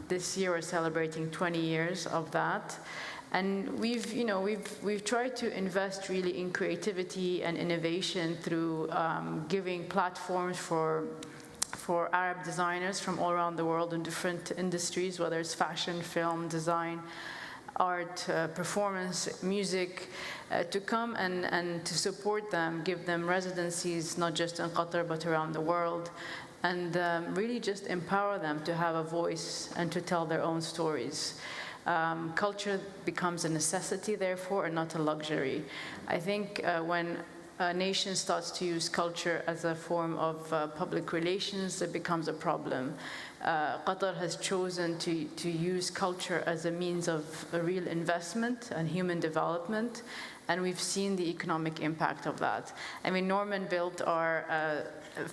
This year we're celebrating 20 years of that. And we've tried to invest really in creativity and innovation through giving platforms for Arab designers from all around the world in different industries, whether it's fashion, film, design, art, performance, music, to come and to support them, give them residencies, not just in Qatar, but around the world, and really just empower them to have a voice and to tell their own stories. Culture becomes a necessity, therefore, and not a luxury. I think when a nation starts to use culture as a form of public relations, it becomes a problem. Qatar has chosen to use culture as a means of a real investment and human development, and we've seen the economic impact of that. I mean, Norman built our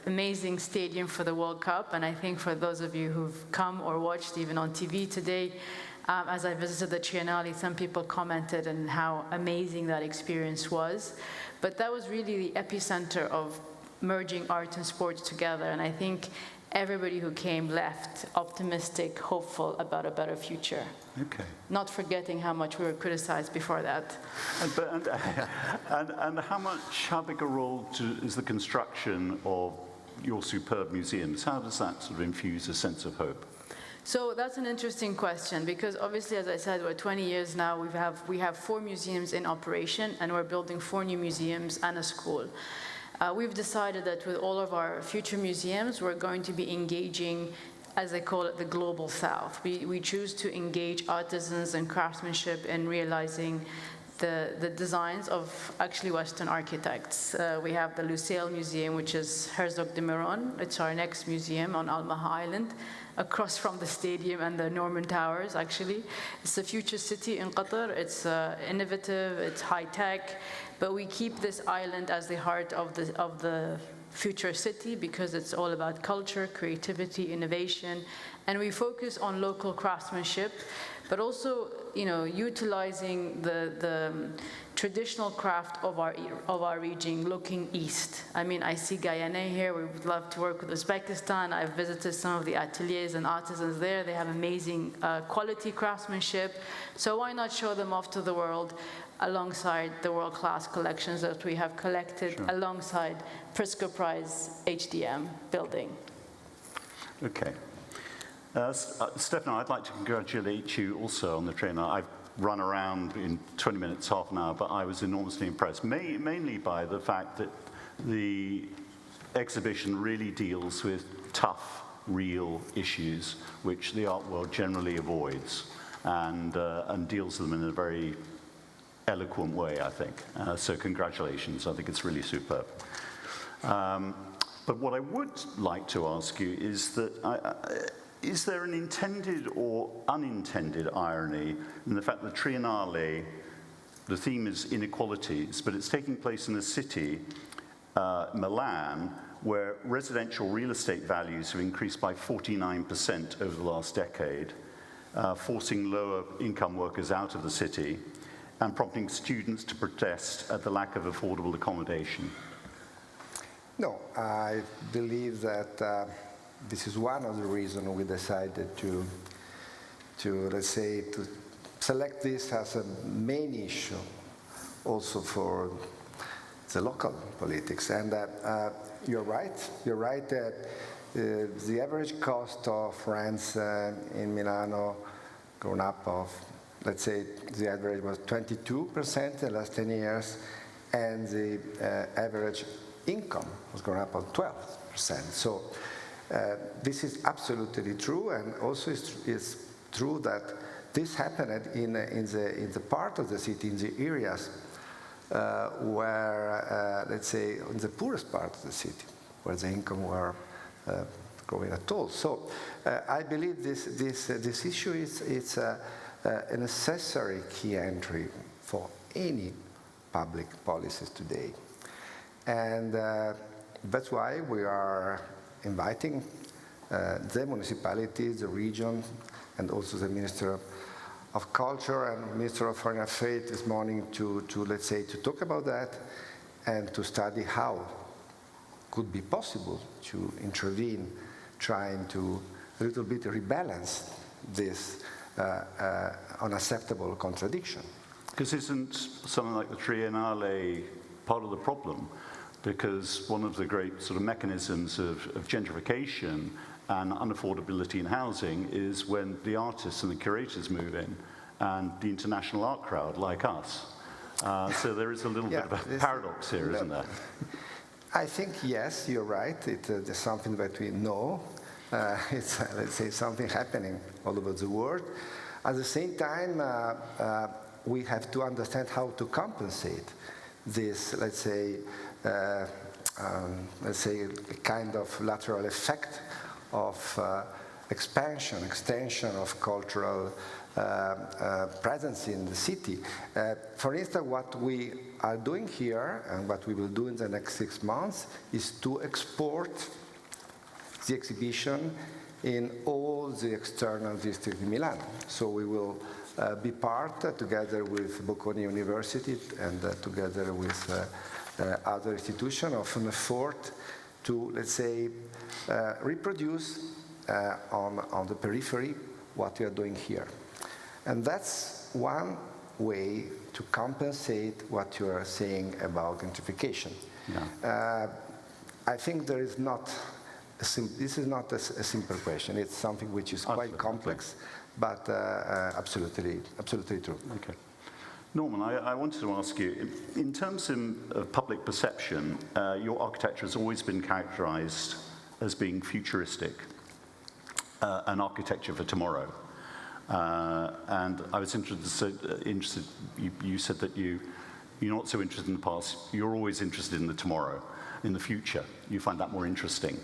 amazing stadium for the World Cup, and I think for those of you who've come or watched even on TV today, as I visited the Triennale, some people commented on how amazing that experience was. But that was really the epicenter of merging art and sports together, and I think everybody who came left optimistic, hopeful about a better future. Okay. Not forgetting how much we were criticized before that. And how big a role is the construction of your superb museums? How does that sort of infuse a sense of hope? So that's an interesting question, because obviously, as I said, we're 20 years now. We have 4 museums in operation, and we're building 4 new museums and a school. We've decided that with all of our future museums, we're going to be engaging, as I call it, the global south. We choose to engage artisans and craftsmanship in realizing the designs of actually Western architects. We have the Lusail Museum, which is Herzog de Meuron. It's our next museum on Al Maha Island, across from the stadium and the Norman Towers, actually. It's a future city in Qatar. It's innovative, it's high-tech, but we keep this island as the heart of the future city because it's all about culture, creativity, innovation, and we focus on local craftsmanship, but also, utilizing the traditional craft of our region, looking east. I mean, I see Guyana here. We would love to work with Uzbekistan. I've visited some of the ateliers and artisans there. They have amazing quality craftsmanship. So why not show them off to the world alongside the world-class collections that we have collected, alongside Pritzker Prize HDM building? Okay. Stefano, I'd like to congratulate you also on the Triennale. I've run around in 20 minutes, half an hour, but I was enormously impressed, mainly by the fact that the exhibition really deals with tough, real issues, which the art world generally avoids, and deals with them in a very eloquent way, I think. So congratulations, I think it's really superb. But what I would like to ask you is that is there an intended or unintended irony in the fact that Triennale, the theme is inequalities, but it's taking place in a city, Milan, where residential real estate values have increased by 49% over the last decade, forcing lower income workers out of the city and prompting students to protest at the lack of affordable accommodation? No, I believe that this is one of the reasons we decided to select this as a main issue also for the local politics. And you're right that the average cost of rents in Milano gone up of, let's say, the average was 22% in the last 10 years, and the average income was going up on 12%. So this is absolutely true, and also it's true that this happened in the part of the city, in the areas where, let's say, in the poorest part of the city, where the income were growing at all. So I believe this issue is a necessary key entry for any public policies today. And that's why we are inviting the municipalities, the region, and also the Minister of Culture and Minister of Foreign Affairs this morning to let's say, to talk about that and to study how could be possible to intervene, trying to a little bit rebalance this unacceptable contradiction. Because isn't something like the Triennale part of the problem? Because one of the great sort of mechanisms of gentrification and unaffordability in housing is when the artists and the curators move in, and the international art crowd, like us. So there is a little bit of a paradox here, isn't there? I think, yes, you're right. It's something that we know. It's, let's say, something happening all over the world. At the same time, we have to understand how to compensate this, let's say, a kind of lateral effect of extension of cultural presence in the city. For instance, what we are doing here and what we will do in the next 6 months is to export the exhibition in all the external districts in Milan. So we will be part, together with Bocconi University and together with other institutions, of an effort to, let's say, reproduce on the periphery what we are doing here. And that's one way to compensate what you are saying about gentrification. Yeah. I think there is not this is not a simple question. It's something which is quite complex, but absolutely true. Okay. Norman, I wanted to ask you, in terms of public perception, your architecture has always been characterized as being futuristic, an architecture for tomorrow. And I was interested, you said that you're not so interested in the past, you're always interested in the tomorrow, in the future. You find that more interesting.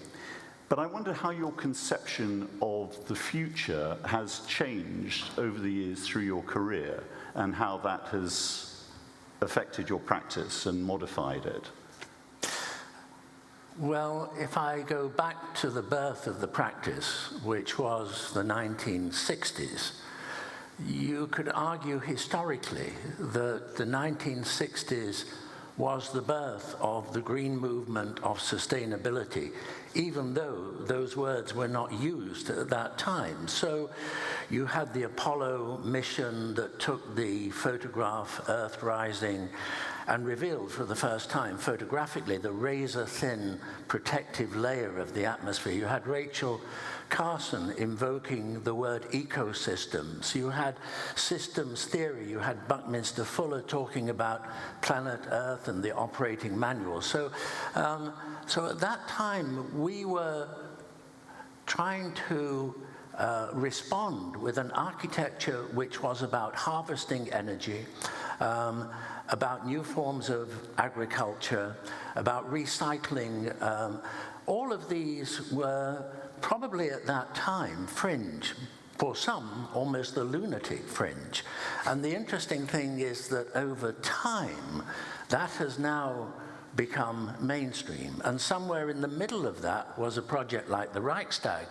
But I wonder how your conception of the future has changed over the years through your career and how that has affected your practice and modified it. Well, if I go back to the birth of the practice, which was the 1960s, you could argue historically that the 1960s was the birth of the green movement of sustainability, even though those words were not used at that time. So you had the Apollo mission that took the photograph Earth rising and revealed for the first time photographically the razor-thin protective layer of the atmosphere. You had Rachel Carson invoking the word ecosystems. You had systems theory. You had Buckminster Fuller talking about planet Earth and the operating manual. So at that time, we were trying to respond with an architecture which was about harvesting energy, about new forms of agriculture, about recycling. All of these were probably at that time fringe, for some almost the lunatic fringe. And the interesting thing is that over time that has now become mainstream, and somewhere in the middle of that was a project like the Reichstag,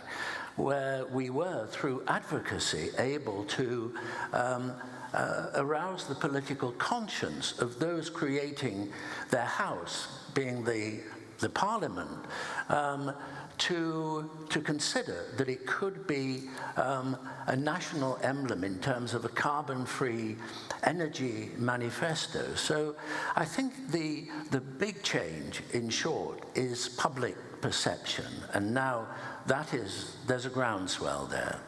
where we were, through advocacy, able to arouse the political conscience of those creating their house, being the parliament, to consider that it could be a national emblem in terms of a carbon-free energy manifesto. So I think the big change, in short, is public perception, and now there's a groundswell there.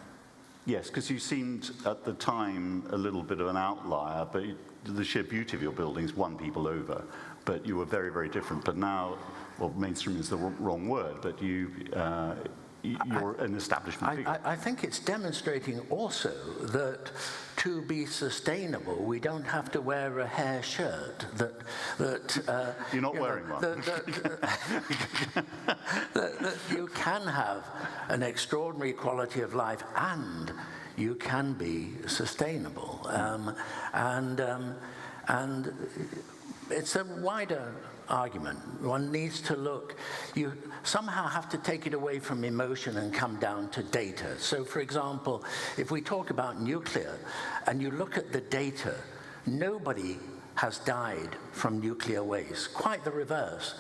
Yes, because you seemed at the time a little bit of an outlier, but the sheer beauty of your buildings won people over. But you were very, very different. But now, well, mainstream is the wrong word, but you're an establishment figure. I think it's demonstrating also that to be sustainable, we don't have to wear a hair shirt. That you're not wearing one. That you can have an extraordinary quality of life and you can be sustainable. And it's a wider argument. One needs to look, you somehow have to take it away from emotion and come down to data. So for example, if we talk about nuclear and you look at the data, nobody has died from nuclear waste, quite the reverse.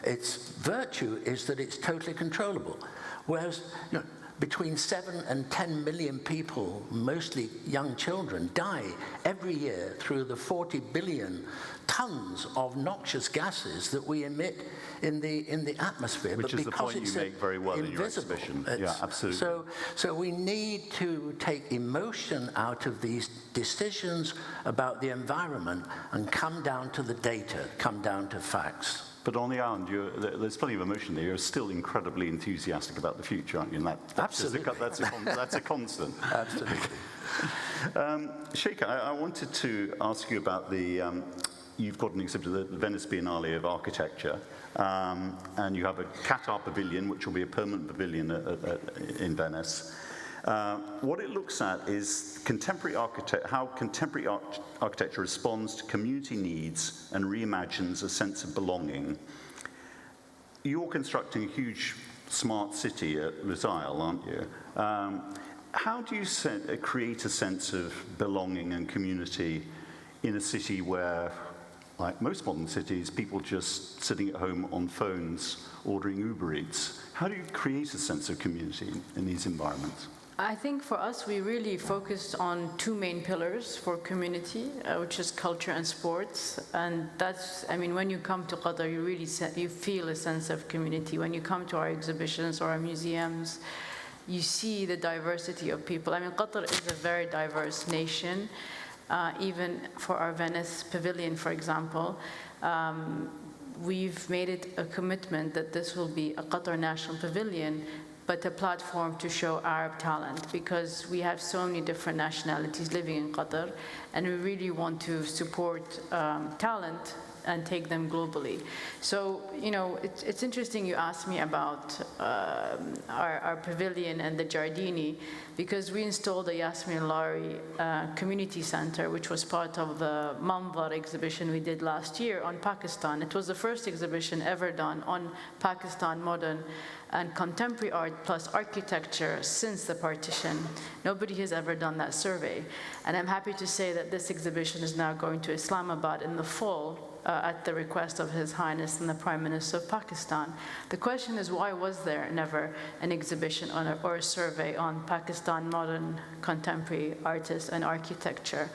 Its virtue is that it's totally controllable. Whereas, you know, between 7 and 10 million people, mostly young children, die every year through the 40 billion tons of noxious gases that we emit in the atmosphere. Which is the point you make very well in your exhibition. Yeah, absolutely. So we need to take emotion out of these decisions about the environment and come down to the data, come down to facts. But on the other hand, there's plenty of emotion there. You're still incredibly enthusiastic about the future, aren't you? And Absolutely. That's a constant. Absolutely. Sheikha, I wanted to ask you about you've got an exhibit at the Venice Biennale of Architecture, and you have a Qatar pavilion, which will be a permanent pavilion in Venice. What it looks at is how contemporary architecture responds to community needs and reimagines a sense of belonging. You're constructing a huge smart city at Lusail, aren't you? How do you create a sense of belonging and community in a city where, like most modern cities, people just sitting at home on phones ordering Uber Eats? How do you create a sense of community in these environments? I think for us, we really focused on two main pillars for community, which is culture and sports. And that's, I mean, when you come to Qatar, you really you feel a sense of community. When you come to our exhibitions or our museums, you see the diversity of people. I mean, Qatar is a very diverse nation. Even for our Venice pavilion, for example, we've made it a commitment that this will be a Qatar National Pavilion, but a platform to show Arab talent, because we have so many different nationalities living in Qatar, and we really want to support talent and take them globally. So, you know, it's interesting you asked me about our pavilion and the Giardini, because we installed the Yasmin Lari Community Center, which was part of the Manzar exhibition we did last year on Pakistan. It was the first exhibition ever done on Pakistan modern and contemporary art plus architecture since the partition. Nobody has ever done that survey. And I'm happy to say that this exhibition is now going to Islamabad in the fall at the request of His Highness and the Prime Minister of Pakistan. The question is, why was there never an exhibition or a survey on Pakistan modern contemporary artists and architecture?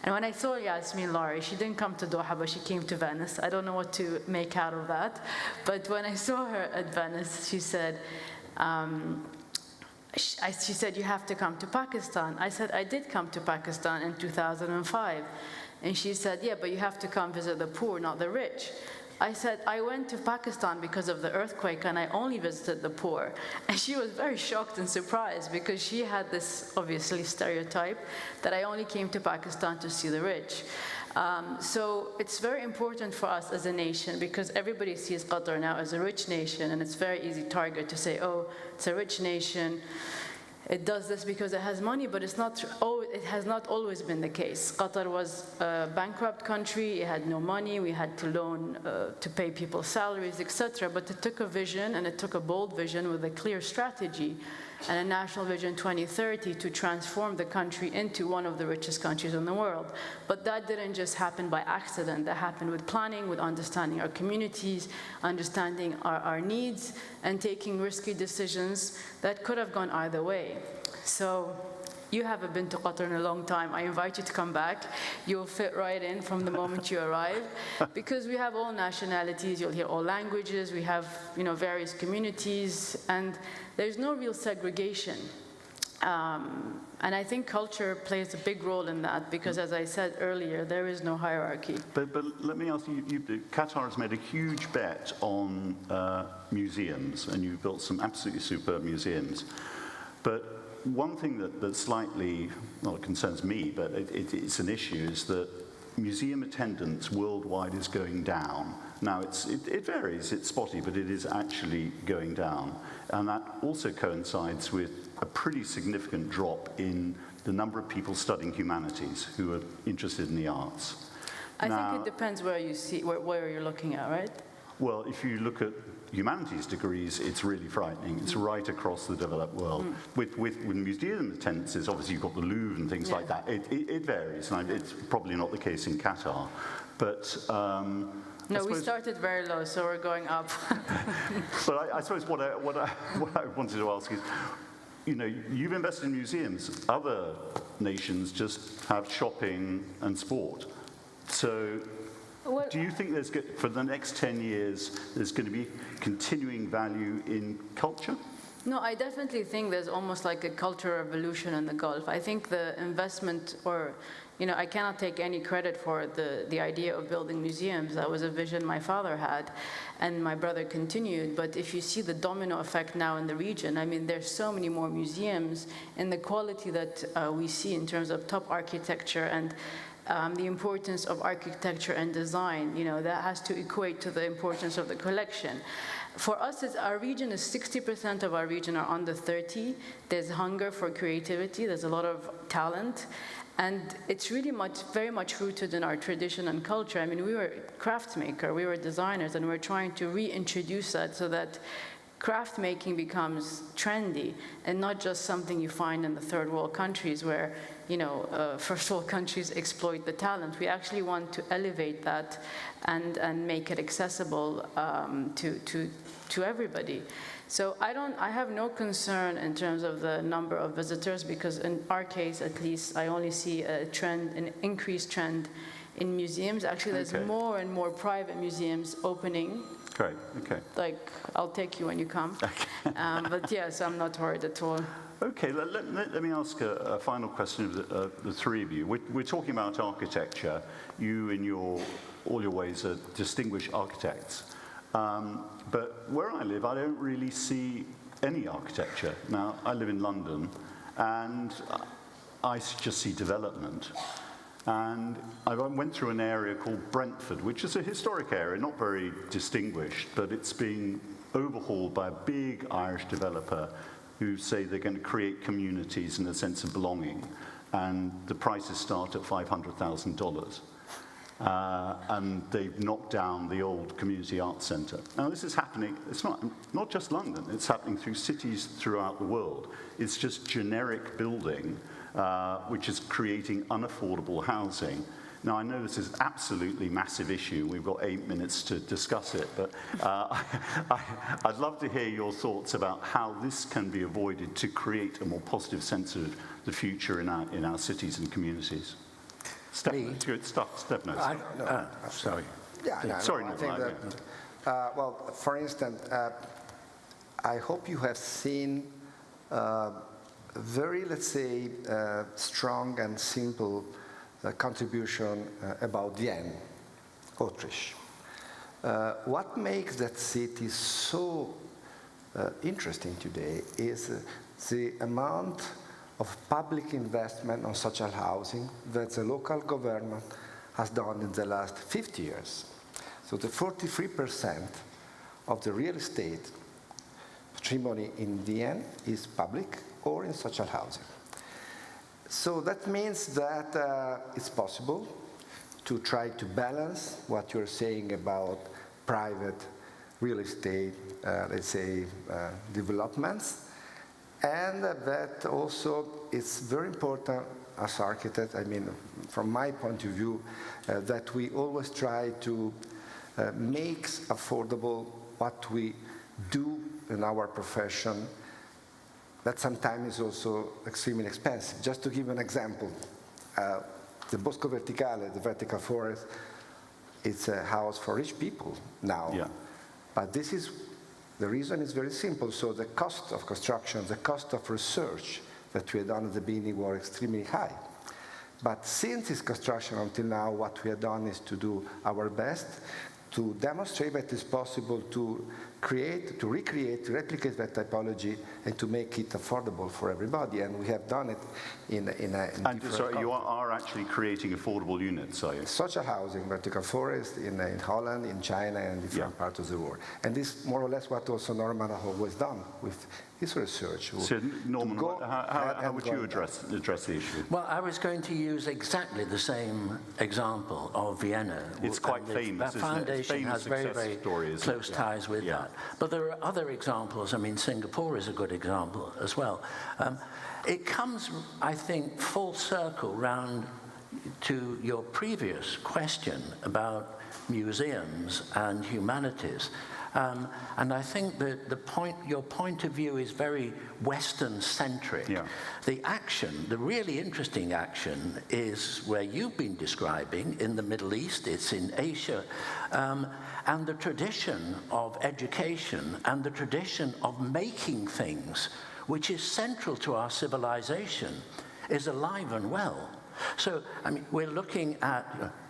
And when I saw Yasmin Lari, she didn't come to Doha, but she came to Venice. I don't know what to make out of that. But when I saw her at Venice, she said, she said, you have to come to Pakistan. I said, I did come to Pakistan in 2005. And she said, yeah, but you have to come visit the poor, not the rich. I said, I went to Pakistan because of the earthquake and I only visited the poor. And she was very shocked and surprised because she had this, obviously, stereotype that I only came to Pakistan to see the rich. So it's very important for us as a nation, because everybody sees Qatar now as a rich nation, and it's very easy target to say, oh, it's a rich nation. It does this because it has money, but it's not. It has not always been the case. Qatar was a bankrupt country. It had no money. We had to loan to pay people's salaries, etc. But it took a vision, and it took a bold vision with a clear strategy and a National Vision 2030 to transform the country into one of the richest countries in the world. But that didn't just happen by accident. That happened with planning, with understanding our communities, understanding our needs, and taking risky decisions that could have gone either way. So you haven't been to Qatar in a long time. I invite you to come back. You'll fit right in from the moment you arrive, because we have all nationalities. You'll hear all languages. We have, you know, various communities, and there's no real segregation. And I think culture plays a big role in that, because, as I said earlier, there is no hierarchy. But let me ask you, Qatar has made a huge bet on museums, and you've built some absolutely superb museums. But one thing that slightly, well, it concerns me, but it's an issue, is that museum attendance worldwide is going down. Now, it varies, it's spotty, but it is actually going down. And that also coincides with a pretty significant drop in the number of people studying humanities who are interested in the arts. I think it depends where you see, where you're looking at, right? Well, if you look at humanities degrees, it's really frightening. It's right across the developed world. With museum attendances, obviously you've got the Louvre and things like that. It varies, and it's probably not the case in Qatar. But no, we started very low, so we're going up. But I suppose what I wanted to ask is, you know, you've invested in museums. Other nations just have shopping and sport. So do you think for the next 10 years, there's going to be continuing value in culture? No, I definitely think there's almost like a cultural revolution in the Gulf. I think the investment, or, you know, I cannot take any credit for the idea of building museums. That was a vision my father had, and my brother continued. But if you see the domino effect now in the region, I mean, there's so many more museums, and the quality that we see in terms of top architecture and the importance of architecture and design, you know, that has to equate to the importance of the collection. For us, our region is 60% of our region are under 30. There's hunger for creativity. There's a lot of talent. And it's really very much rooted in our tradition and culture. I mean, we were craft maker, we were designers, and we're trying to reintroduce that so that craft making becomes trendy and not just something you find in the third world countries where, you know, first world countries exploit the talent. We actually want to elevate that and make it accessible to everybody. So I have no concern in terms of the number of visitors, because in our case, at least, I only see a trend, an increased trend in museums. Actually, there's more and more private museums opening. Great, okay. Like, I'll take you when you come. But yes, I'm not worried at all. Okay, let me ask a final question of the three of you. We're talking about architecture. You, in all your ways, are distinguished architects. But where I live, I don't really see any architecture. Now, I live in London, and I just see development. And I went through an area called Brentford, which is a historic area, not very distinguished, but it's being overhauled by a big Irish developer who say they're going to create communities and a sense of belonging. And the prices start at $500,000. And they've knocked down the old community arts centre. Now this is happening, it's not just London, it's happening through cities throughout the world. It's just generic building, which is creating unaffordable housing. Now I know this is absolutely massive issue, we've got 8 minutes to discuss it, but I'd love to hear your thoughts about how this can be avoided to create a more positive sense of the future in our cities and communities. Stefano, sorry. Yeah, sorry, I think that, well, for instance, I hope you have seen very, let's say, strong and simple contribution about Vienna, Autriche. What makes that city so interesting today is the amount of public investment on social housing that the local government has done in the last 50 years. So the 43% of the real estate patrimony in Vienna is public or in social housing. So that means that it's possible to try to balance what you're saying about private real estate, let's say, developments. And that also is very important as architects, I mean, from my point of view, that we always try to make affordable what we do in our profession, that sometimes is also extremely expensive. Just to give an example, the Bosco Verticale, the vertical forest, it's a house for rich people now. Yeah. But this is, the reason is very simple. So the cost of construction, the cost of research that we had done at the beginning were extremely high. But since its construction until now, what we have done is to do our best to demonstrate that it's possible to replicate that typology, and to make it affordable for everybody. And we have done it in And sorry, you are actually creating affordable units, are you? Social housing, vertical forest in Holland, in China, and different parts of the world. And this is more or less what also Norman has always done with his research. So Norman, how would you address the issue? Well, I was going to use exactly the same example of Vienna. It's quite famous, That isn't it? foundation Famous has very, success very story, isn't it? close ties with that. But there are other examples. I mean, Singapore is a good example as well. It comes, I think, full circle round to your previous question about museums and humanities. And I think that your point of view is very Western-centric. Yeah. The action, the really interesting action, is where you've been describing in the Middle East, it's in Asia, and the tradition of education and the tradition of making things, which is central to our civilization, is alive and well. So, I mean, we're looking at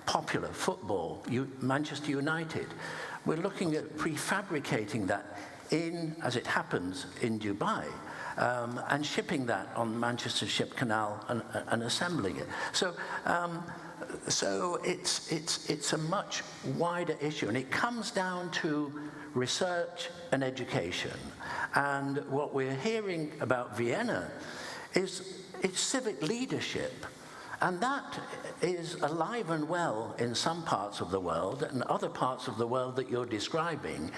popular football, Manchester United. We're looking at prefabricating that as it happens, in Dubai, and shipping that on the Manchester Ship Canal and assembling it. So it's a much wider issue, and it comes down to research and education. And what we're hearing about Vienna is it's civic leadership. And that is alive and well in some parts of the world, and other parts of the world that you're describing,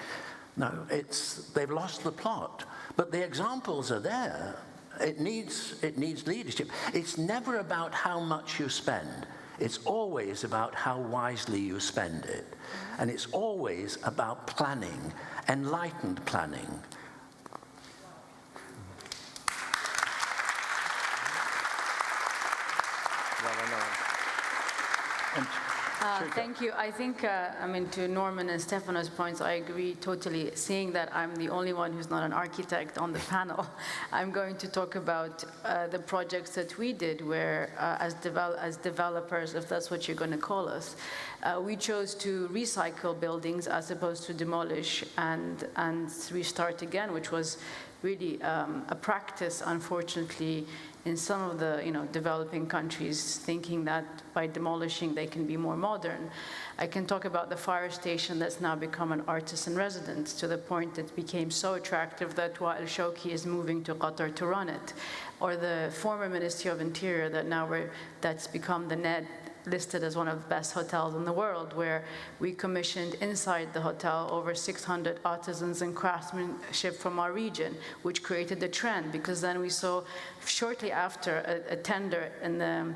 no, they've lost the plot. But the examples are there. It needs leadership. It's never about how much you spend. It's always about how wisely you spend it. And it's always about planning, enlightened planning. Thank you. I think, I mean, to Norman and Stefano's points, I agree totally. Seeing that I'm the only one who's not an architect on the panel, I'm going to talk about the projects that we did where, as developers, if that's what you're going to call us, we chose to recycle buildings as opposed to demolish and restart again, which was really a practice, unfortunately, in some of the developing countries, thinking that by demolishing they can be more modern. I can talk about the fire station that's now become an artisan residence, to the point that it became so attractive that Wael Shawki is moving to Qatar to run it. Or the former Ministry of Interior that's become the NED, listed as one of the best hotels in the world, where we commissioned inside the hotel over 600 artisans and craftsmanship from our region, which created the trend, because then we saw shortly after a tender in the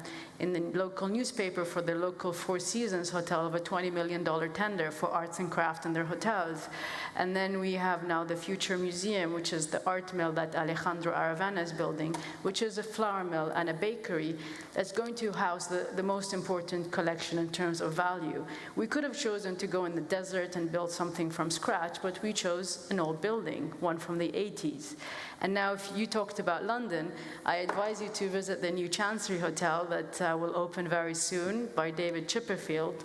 local newspaper for the local Four Seasons hotel of a $20 million tender for arts and craft in their hotels. And then we have now the Future Museum, which is the art mill that Alejandro Aravena is building, which is a flour mill and a bakery that's going to house the most important collection in terms of value. We could have chosen to go in the desert and build something from scratch, but we chose an old building, one from the 80s. And now, if you talked about London, I advise you to visit the new Chancery Hotel that will open very soon by David Chipperfield,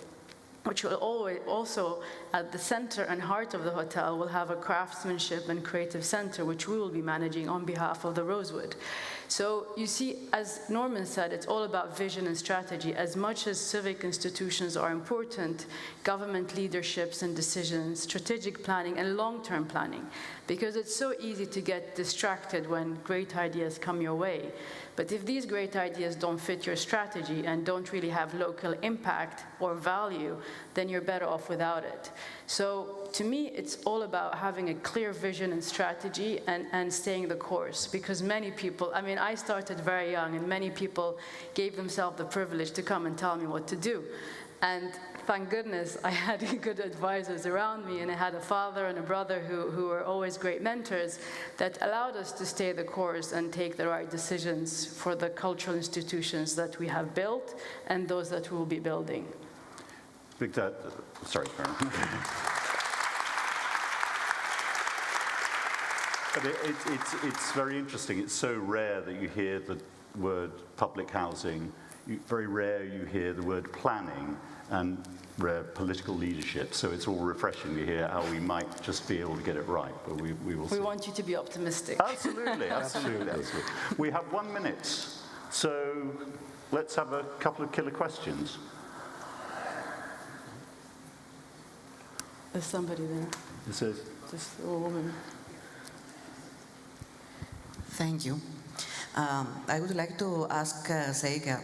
which will also, at the center and heart of the hotel, will have a craftsmanship and creative center, which we will be managing on behalf of the Rosewood. So you see, as Norman said, it's all about vision and strategy. As much as civic institutions are important, government leaderships and decisions, strategic planning and long-term planning, because it's so easy to get distracted when great ideas come your way. But if these great ideas don't fit your strategy and don't really have local impact or value, then you're better off without it. So to me, it's all about having a clear vision and strategy and staying the course, because many people, I mean, I started very young and many people gave themselves the privilege to come and tell me what to do. And thank goodness I had good advisors around me, and I had a father and a brother who were always great mentors that allowed us to stay the course and take the right decisions for the cultural institutions that we have built and those that we will be building. Victor, sorry, Karen. But it's very interesting. It's so rare that you hear the word public housing very rare you hear the word planning and rare political leadership, so it's all refreshing to hear how we might just be able to get it right, but we will see. We want you to be optimistic. Absolutely, absolutely, absolutely. We have 1 minute, so let's have a couple of killer questions. There's somebody there. This is Just a woman. Thank you. I would like to ask Seiga,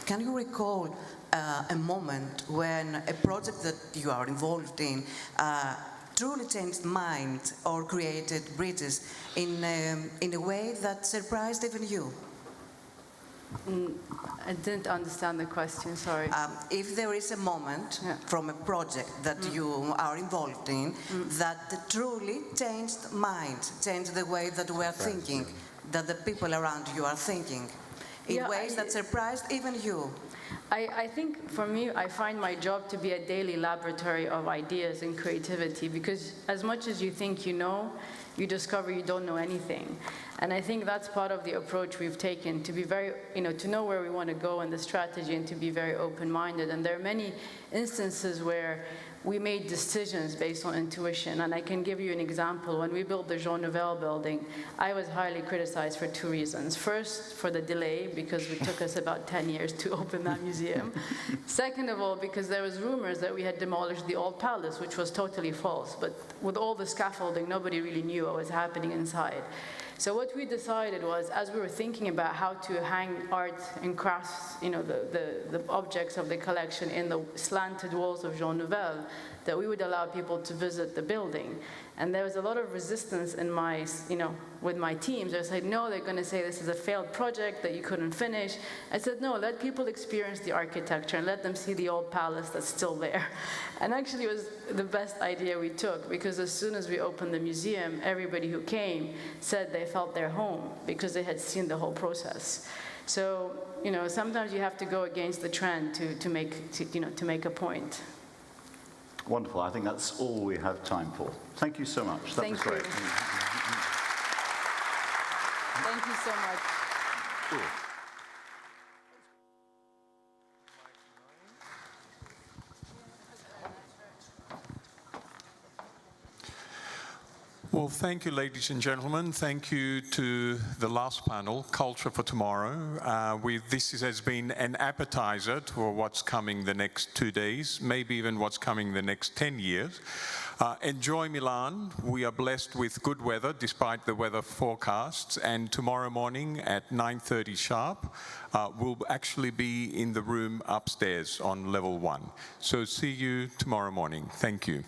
can you recall a moment when a project that you are involved in truly changed minds or created bridges in a way that surprised even you? I didn't understand the question, sorry. If there is a moment from a project that you are involved in that truly changed minds, changed the way that we are thinking, that the people around you are thinking, in ways that surprised even you. I think for me, I find my job to be a daily laboratory of ideas and creativity, because as much as you think you know, you discover you don't know anything. And I think that's part of the approach we've taken, to be very, to know where we want to go and the strategy, and to be very open-minded. And there are many instances where we made decisions based on intuition. And I can give you an example. When we built the Jean Nouvel building, I was highly criticized for 2 reasons. First, for the delay, because it took us about 10 years to open that museum. Second of all, because there was rumors that we had demolished the old palace, which was totally false. But with all the scaffolding, nobody really knew what was happening inside. So what we decided was, as we were thinking about how to hang art and crafts, the objects of the collection in the slanted walls of Jean Nouvel, that we would allow people to visit the building. And there was a lot of resistance in my, with my teams. They said, no, they're going to say this is a failed project that you couldn't finish. I said, no, let people experience the architecture and let them see the old palace that's still there. And actually it was the best idea we took, because as soon as we opened the museum, everybody who came said they felt their home because they had seen the whole process. So, sometimes you have to go against the trend to make a point. wonderful. I think that's all we have time for. Thank you so much. That was great. Thank you so much. Cool. Well, thank you, ladies and gentlemen. Thank you to the last panel, Culture for Tomorrow. This has been an appetizer for what's coming the next 2 days, maybe even what's coming the next 10 years. Enjoy Milan. We are blessed with good weather, despite the weather forecasts. And tomorrow morning at 9:30 sharp, we'll actually be in the room upstairs on level 1. So see you tomorrow morning. Thank you.